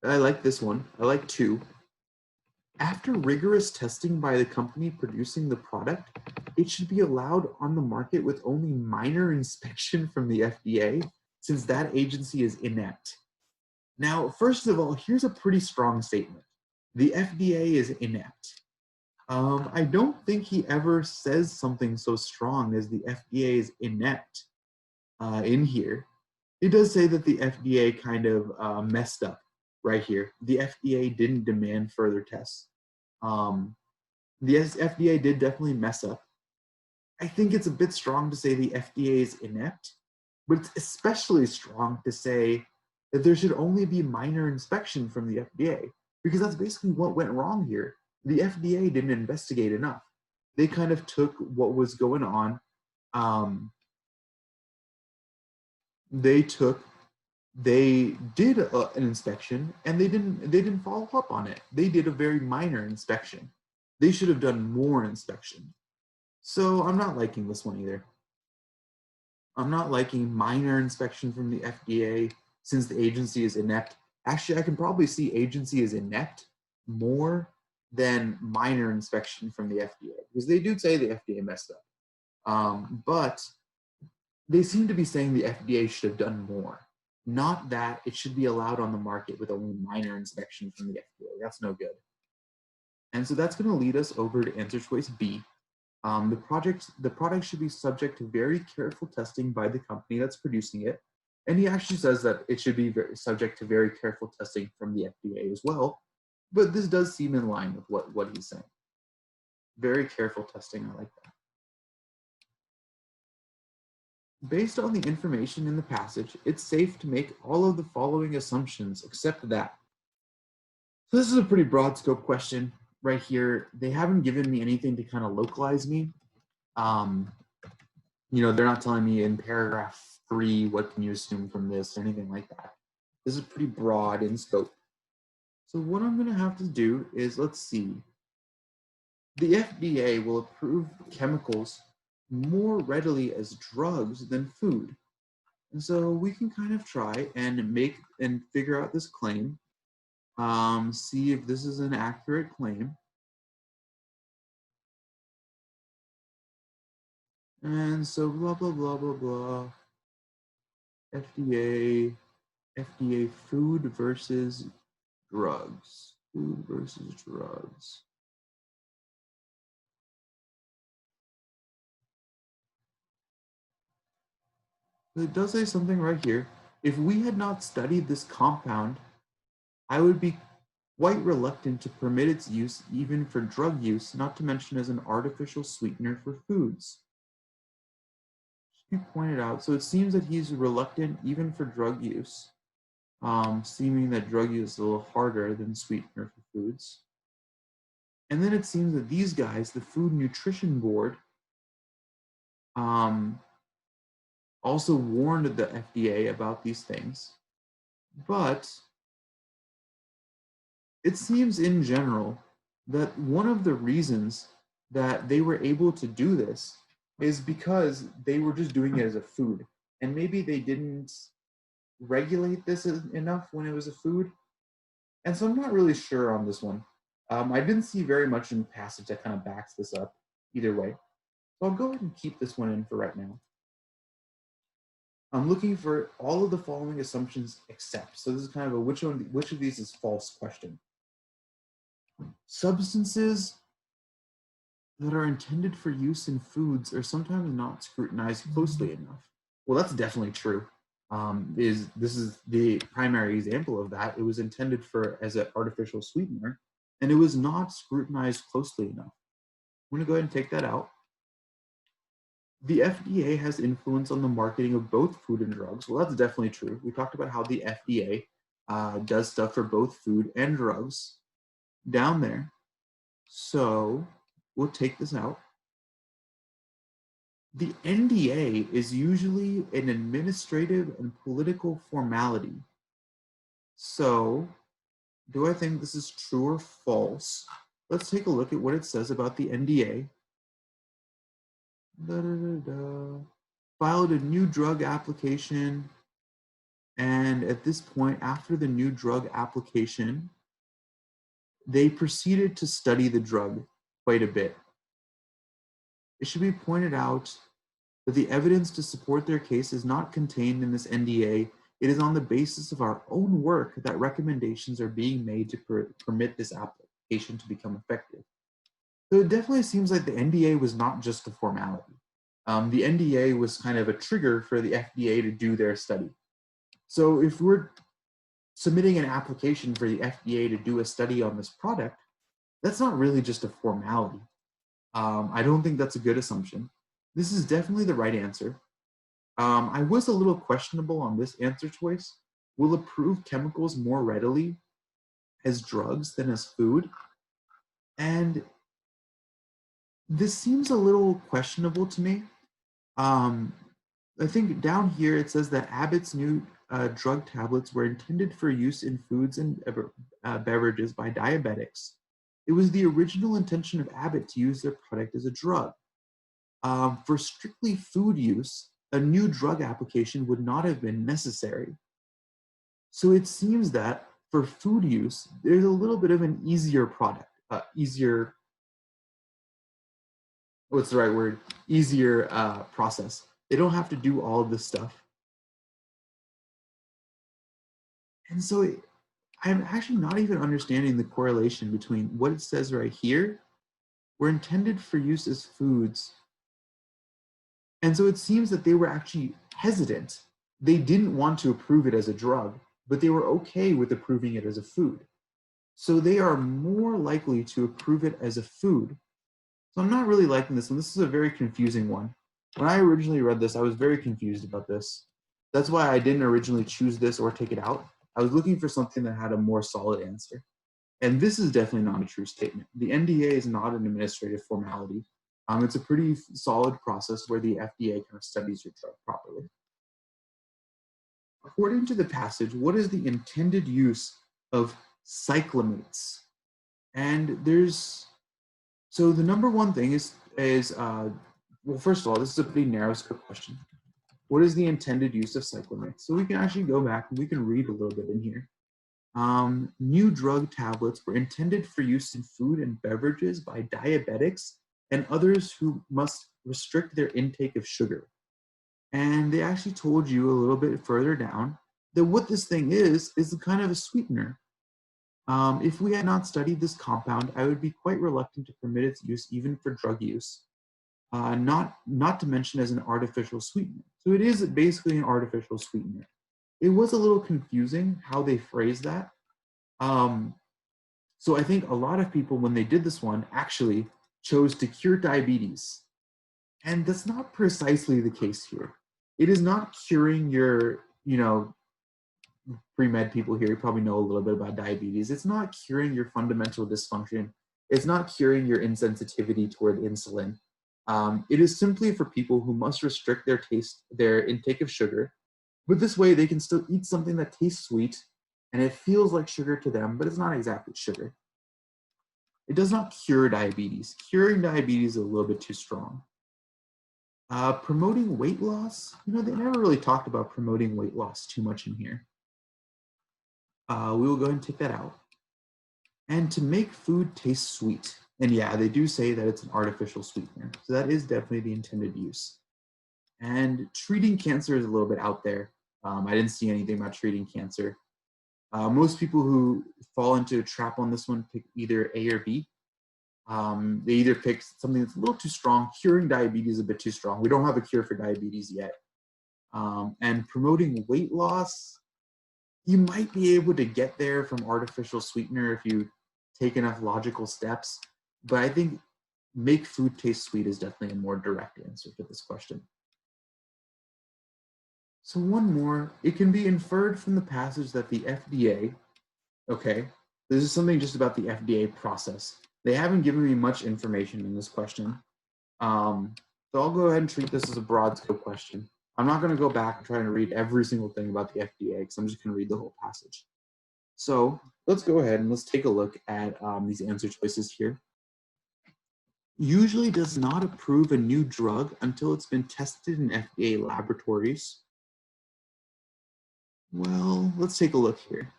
like this one. I like 2. After rigorous testing by the company producing the product, it should be allowed on the market with only minor inspection from the FDA, since that agency is inept. Now, first of all, here's a pretty strong statement. The FDA is inept. I don't think he ever says something so strong as the FDA is inept in here. It does say that the FDA kind of messed up right here. The FDA didn't demand further tests. The FDA did definitely mess up. I think it's a bit strong to say the FDA is inept, but it's especially strong to say that there should only be minor inspection from the FDA, because that's basically what went wrong here. The FDA didn't investigate enough. They kind of took what was going on. They did an inspection, and they didn't follow up on it. They did a very minor inspection. They should have done more inspection. So I'm not liking this one either. I'm not liking minor inspection from the FDA since the agency is inept. Actually, I can probably see agency is inept more than minor inspection from the FDA, because they do say the FDA messed up. But they seem to be saying the FDA should have done more. Not that it should be allowed on the market with only minor inspection from the FDA. That's no good. And so that's going to lead us over to answer choice B. The product should be subject to very careful testing by the company that's producing it. And he actually says that it should be subject to very careful testing from the FDA as well. But this does seem in line with what he's saying. Very careful testing, I like that. Based on the information in the passage, it's safe to make all of the following assumptions except that. So this is a pretty broad scope question right here. They haven't given me anything to kind of localize me. You know, they're not telling me in paragraph 3, what can you assume from this or anything like that. This is pretty broad in scope. So what I'm gonna have to do is, let's see. The FDA will approve chemicals more readily as drugs than food. And so we can kind of try and make and figure out this claim, see if this is an accurate claim. And so blah, blah, blah, blah, blah. FDA food versus drugs. Food versus drugs. It does say something right here. If we had not studied this compound, I would be quite reluctant to permit its use even for drug use, not to mention as an artificial sweetener for foods. Should be pointed out. So it seems that he's reluctant even for drug use, seeming that drug use is a little harder than sweetener for foods. And then it seems that these guys, the Food Nutrition Board, also warned the FDA about these things. But it seems in general that one of the reasons that they were able to do this is because they were just doing it as a food. And maybe they didn't regulate this enough when it was a food. And so I'm not really sure on this one. I didn't see very much in the passage that kind of backs this up either way. So I'll go ahead and keep this one in for right now. I'm looking for all of the following assumptions except. So this is kind of a which of these is false question. Substances that are intended for use in foods are sometimes not scrutinized closely enough. Well, that's definitely true. This is the primary example of that. It was intended for as an artificial sweetener, and it was not scrutinized closely enough. I'm going to go ahead and take that out. The FDA has influence on the marketing of both food and drugs. Well, that's definitely true. We talked about how the FDA does stuff for both food and drugs down there. So we'll take this out. The NDA is usually an administrative and political formality. So do I think this is true or false? Let's take a look at what it says about the NDA. Filed a new drug application. And at this point, after the new drug application, they proceeded to study the drug quite a bit. It should be pointed out that the evidence to support their case is not contained in this NDA. It is on the basis of our own work that recommendations are being made to permit this application to become effective. So it definitely seems like the NDA was not just a formality. The NDA was kind of a trigger for the FDA to do their study. So if we're submitting an application for the FDA to do a study on this product, that's not really just a formality. I don't think that's a good assumption. This is definitely the right answer. I was a little questionable on this answer choice. Will approve chemicals more readily as drugs than as food? And this seems a little questionable to me. I think down here it says that Abbott's new drug tablets were intended for use in foods and beverages by diabetics. It was the original intention of Abbott to use their product as a drug. For strictly food use, a new drug application would not have been necessary. So it seems that for food use, there's a little bit of an easier product, what's the right word? Easier process. They don't have to do all of this stuff. And so I'm actually not even understanding the correlation between what it says right here, were intended for use as foods. And so it seems that they were actually hesitant. They didn't want to approve it as a drug, but they were okay with approving it as a food. So they are more likely to approve it as a food. So I'm not really liking this one. This is a very confusing one. When I originally read this, I was very confused about this. That's why I didn't originally choose this or take it out. I was looking for something that had a more solid answer. And this is definitely not a true statement. The NDA is not an administrative formality. It's a pretty solid process where the FDA kind of studies your drug properly. According to the passage, what is the intended use of cyclamates? And so the number one thing is well, first of all, this is a pretty narrow scope question. What is the intended use of cyclamates? So we can actually go back and we can read a little bit in here. New drug tablets were intended for use in food and beverages by diabetics and others who must restrict their intake of sugar. And they actually told you a little bit further down that what this thing is a kind of a sweetener. If we had not studied this compound, I would be quite reluctant to permit its use even for drug use, not to mention as an artificial sweetener. So it is basically an artificial sweetener. It was a little confusing how they phrased that. So I think a lot of people, when they did this one, actually chose to cure diabetes. And that's not precisely the case here. It is not curing your, pre-med people here, you probably know a little bit about diabetes. It's not curing your fundamental dysfunction. It's not curing your insensitivity toward insulin. It is simply for people who must restrict their intake of sugar. But this way they can still eat something that tastes sweet and it feels like sugar to them, but it's not exactly sugar. It does not cure diabetes. Curing diabetes is a little bit too strong. Promoting weight loss, they never really talked about promoting weight loss too much in here. We will go ahead and take that out. And to make food taste sweet. And yeah, they do say that it's an artificial sweetener. So that is definitely the intended use. And treating cancer is a little bit out there. I didn't see anything about treating cancer. Most people who fall into a trap on this one pick either A or B. They either pick something that's a little too strong. Curing diabetes is a bit too strong. We don't have a cure for diabetes yet. And promoting weight loss, you might be able to get there from artificial sweetener if you take enough logical steps. But I think make food taste sweet is definitely a more direct answer to this question. So one more, it can be inferred from the passage that the FDA, okay, this is something just about the FDA process. They haven't given me much information in this question. So I'll go ahead and treat this as a broad scope question. I'm not going to go back and try to read every single thing about the FDA because I'm just going to read the whole passage. So let's go ahead and let's take a look at these answer choices here. Usually does not approve a new drug until it's been tested in FDA laboratories. Well, let's take a look here.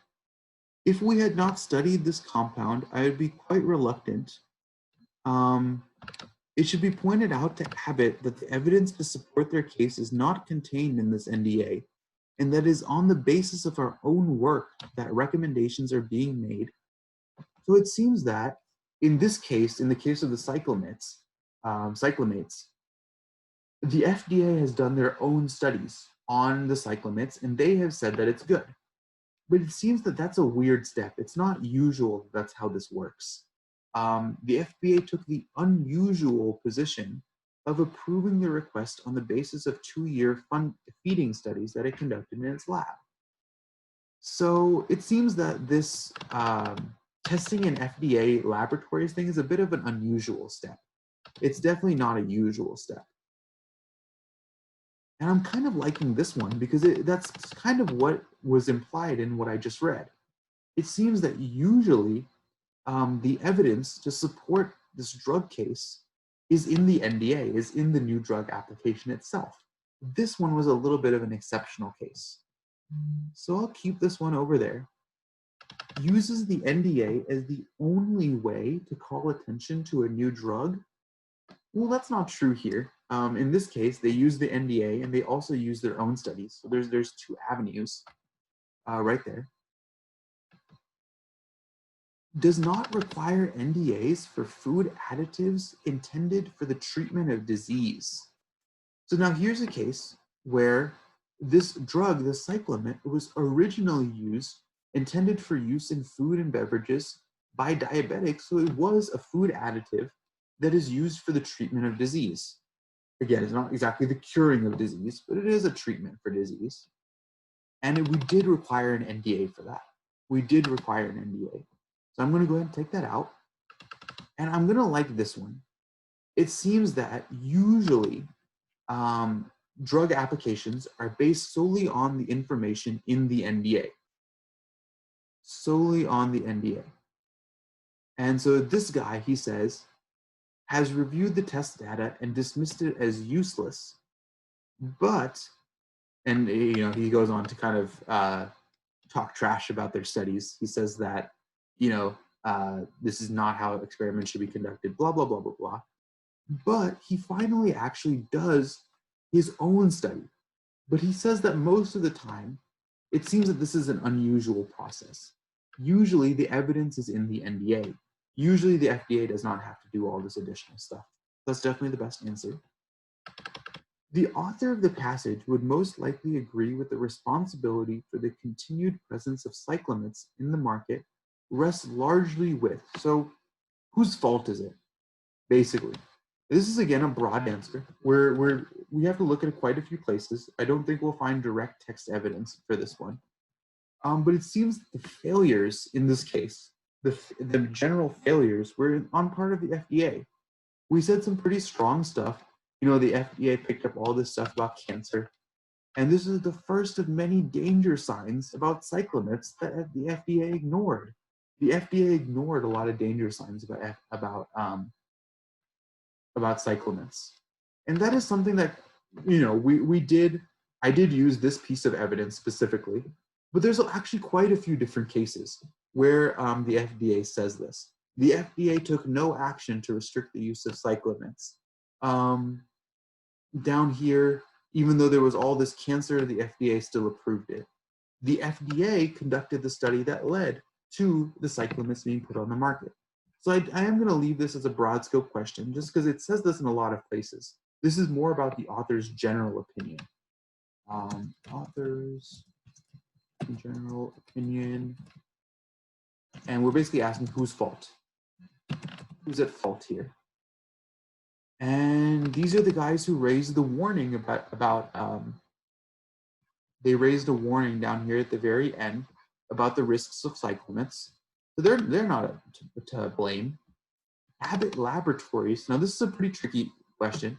If we had not studied this compound, I would be quite reluctant. It should be pointed out to Abbott that the evidence to support their case is not contained in this NDA, and that is on the basis of our own work that recommendations are being made. So it seems that in this case, in the case of the cyclamates, the FDA has done their own studies on the cyclamates, and they have said that it's good. But it seems that that's a weird step. It's not usual that's how this works. The FDA took the unusual position of approving the request on the basis of 2-year feeding studies that it conducted in its lab. So it seems that this testing in FDA laboratories thing is a bit of an unusual step. It's definitely not a usual step. And I'm kind of liking this one because that's kind of what was implied in what I just read. It seems that usually the evidence to support this drug case is in the NDA, is in the new drug application itself. This one was a little bit of an exceptional case. So I'll keep this one over there. Uses the NDA as the only way to call attention to a new drug. Well, that's not true here. In this case, they use the NDA and they also use their own studies. So there's 2 avenues right there. Does not require NDAs for food additives intended for the treatment of disease. So now here's a case where this drug, the cyclamate, was originally intended for use in food and beverages by diabetics. So it was a food additive that is used for the treatment of disease. Again, it's not exactly the curing of disease, but it is a treatment for disease. And we did require an NDA for that. We did require an NDA. So I'm going to go ahead and take that out. And I'm going to like this one. It seems that usually drug applications are based solely on the information in the NDA. Solely on the NDA. And so this guy, he says, has reviewed the test data and dismissed it as useless, but, and he goes on to kind of talk trash about their studies. He says that, this is not how experiments should be conducted, blah, blah, blah, blah, blah. But he finally actually does his own study. But he says that most of the time, it seems that this is an unusual process. Usually the evidence is in the NDA. Usually the FDA does not have to do all this additional stuff. That's definitely the best answer. The author of the passage would most likely agree with the responsibility for the continued presence of cyclamates in the market rests largely with. So whose fault is it, basically? This is, again, a broad answer. We have to look at quite a few places. I don't think we'll find direct text evidence for this one. But it seems that the failures in this case, the general failures, were on part of the FDA. We said some pretty strong stuff. The FDA picked up all this stuff about cancer. And this is the first of many danger signs about cyclamates that the FDA ignored. The FDA ignored a lot of danger signs about cyclamates. And that is something that, I did use this piece of evidence specifically, but there's actually quite a few different cases where the FDA says this. The FDA took no action to restrict the use of cyclamates. Down here, even though there was all this cancer, the FDA still approved it. The FDA conducted the study that led to the cyclamates being put on the market. So I am going to leave this as a broad scope question just because it says this in a lot of places. This is more about the author's general opinion. Author's general opinion. And we're basically asking whose fault? Who's at fault here? And these are the guys who raised the warning they raised a warning down here at the very end about the risks of cyclamates. So they're not to blame. Abbott Laboratories, now this is a pretty tricky question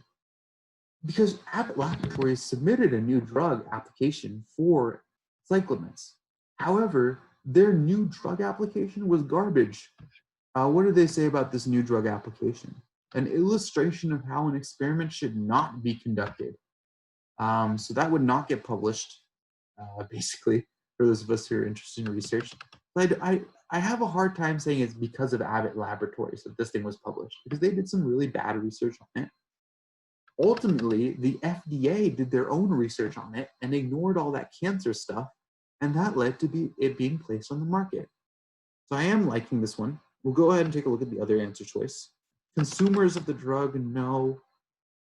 because Abbott Laboratories submitted a new drug application for cyclamates. However, their new drug application was garbage. What did they say about this new drug application? An illustration of how an experiment should not be conducted. So that would not get published, basically, for those of us who are interested in research. But I have a hard time saying it's because of Abbott Laboratories that this thing was published, because they did some really bad research on it. Ultimately, the FDA did their own research on it and ignored all that cancer stuff, and that led to it being placed on the market. So I am liking this one. We'll go ahead and take a look at the other answer choice. Consumers of the drug, no.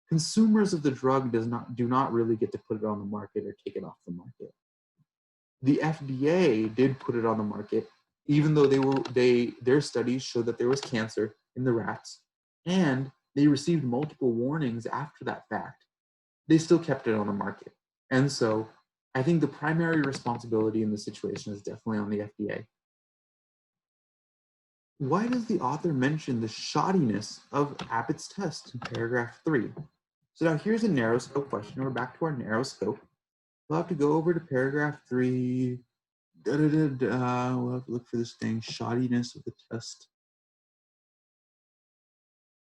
Consumers of the drug do not really get to put it on the market or take it off the market. The FDA did put it on the market, even though their studies showed that there was cancer in the rats, and they received multiple warnings after that fact. They still kept it on the market. And so I think the primary responsibility in this situation is definitely on the FDA. Why does the author mention the shoddiness of Abbott's test in paragraph 3? So now here's a narrow scope question. We're back to our narrow scope. We'll have to go over to paragraph 3. We'll have to look for this thing, shoddiness of the test.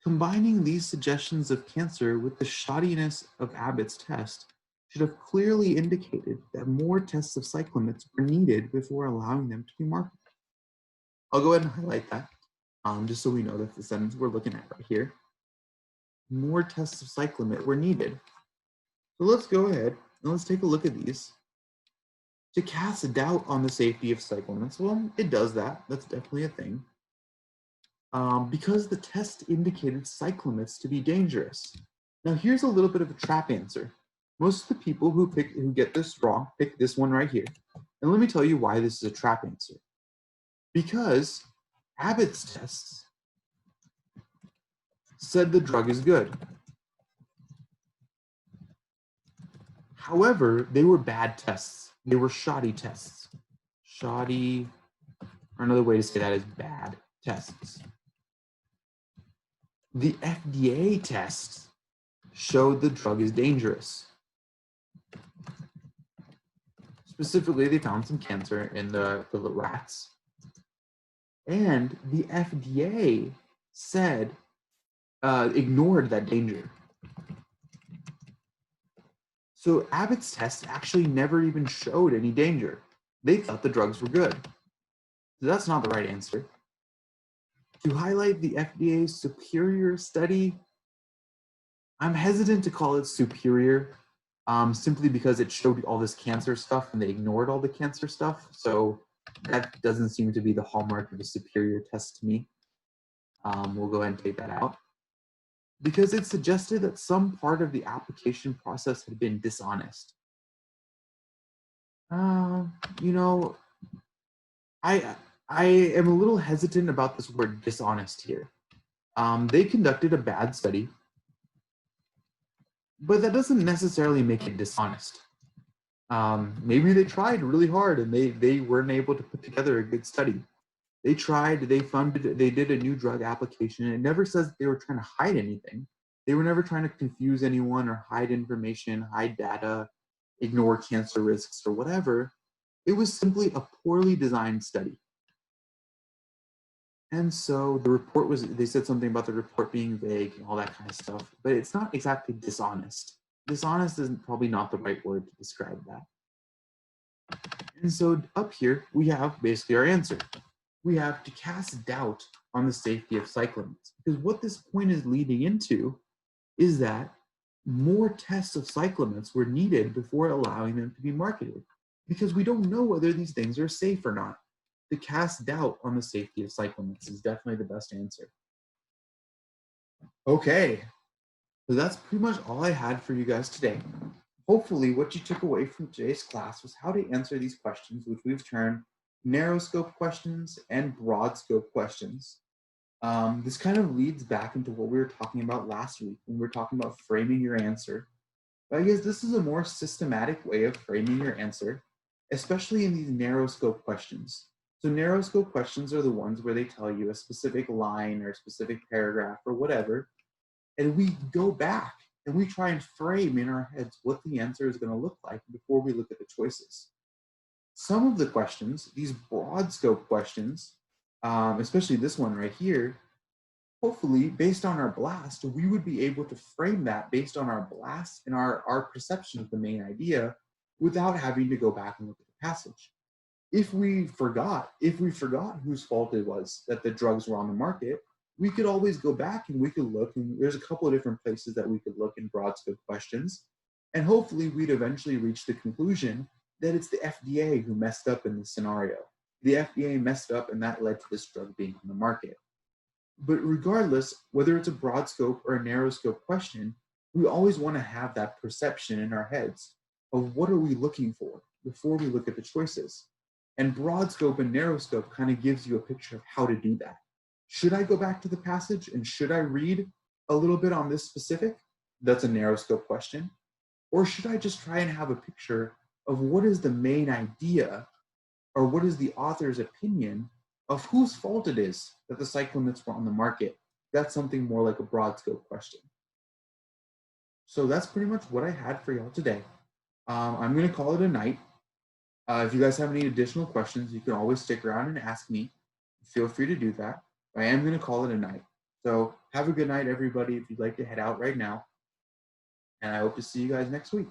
Combining these suggestions of cancer with the shoddiness of Abbott's test should have clearly indicated that more tests of cyclamates were needed before allowing them to be marketed. I'll go ahead and highlight that, just so we know that's the sentence we're looking at right here. More tests of cyclamate were needed. So let's go ahead and let's take a look at these. To cast a doubt on the safety of cyclamates, well, it does that. That's definitely a thing. Because the test indicated cyclamates to be dangerous. Now here's a little bit of a trap answer. Most of the people who get this wrong pick this one right here. And let me tell you why this is a trap answer. Because Abbott's tests said the drug is good. However, they were bad tests. They were shoddy tests. Shoddy, or another way to say that is bad tests. The FDA tests showed the drug is dangerous. Specifically, they found some cancer in the rats. And the FDA said, ignored that danger. So Abbott's test actually never even showed any danger. They thought the drugs were good. So that's not the right answer. To highlight the FDA's superior study, I'm hesitant to call it superior, simply because it showed all this cancer stuff and they ignored all the cancer stuff. So that doesn't seem to be the hallmark of a superior test to me. We'll go ahead and take that out. Because it suggested that some part of the application process had been dishonest. You know, I am a little hesitant about this word dishonest here. They conducted a bad study, but that doesn't necessarily make it dishonest. Maybe they tried really hard and they weren't able to put together a good study. They tried, they funded, they did a new drug application, and it never says they were trying to hide anything. They were never trying to confuse anyone or hide information, hide data, ignore cancer risks or whatever. It was simply a poorly designed study. And so the report was, they said something about the report being vague and all that kind of stuff, but it's not exactly dishonest. Dishonest isn't probably not the right word to describe that. And so up here, we have basically our answer. We have to cast doubt on the safety of cyclamines, because what this point is leading into is that more tests of cyclamines were needed before allowing them to be marketed, because we don't know whether these things are safe or not. To cast doubt on the safety of cyclamines is definitely the best answer. Okay, so that's pretty much all I had for you guys today. Hopefully what you took away from today's class was how to answer these questions, which we've termed narrow scope questions and broad scope questions. This kind of leads back into what we were talking about last week when we were talking about framing your answer. But I guess this is a more systematic way of framing your answer, especially in these narrow scope questions. So narrow scope questions are the ones where they tell you a specific line or a specific paragraph or whatever, and we go back and we try and frame in our heads what the answer is going to look like before we look at the choices. Some of the questions, these broad scope questions, especially this one right here, hopefully based on our blast, we would be able to frame that based on our blast and our perception of the main idea without having to go back and look at the passage. If we forgot whose fault it was that the drugs were on the market, we could always go back and we could look, and there's a couple of different places that we could look in broad scope questions, and hopefully we'd eventually reach the conclusion that it's the FDA who messed up in this scenario. The FDA messed up and that led to this drug being on the market. But regardless, whether it's a broad scope or a narrow scope question, we always want to have that perception in our heads of what are we looking for before we look at the choices. And broad scope and narrow scope kind of gives you a picture of how to do that. Should I go back to the passage and should I read a little bit on this specific? That's a narrow scope question. Or should I just try and have a picture of what is the main idea or what is the author's opinion of whose fault it is that the cyclamines were on the market? That's something more like a broad scope question. So that's pretty much what I had for y'all today. I'm going to call it a night. If you guys have any additional questions, you can always stick around and ask me. Feel free to do that. I am going to call it a night. So have a good night, everybody, if you'd like to head out right now. And I hope to see you guys next week.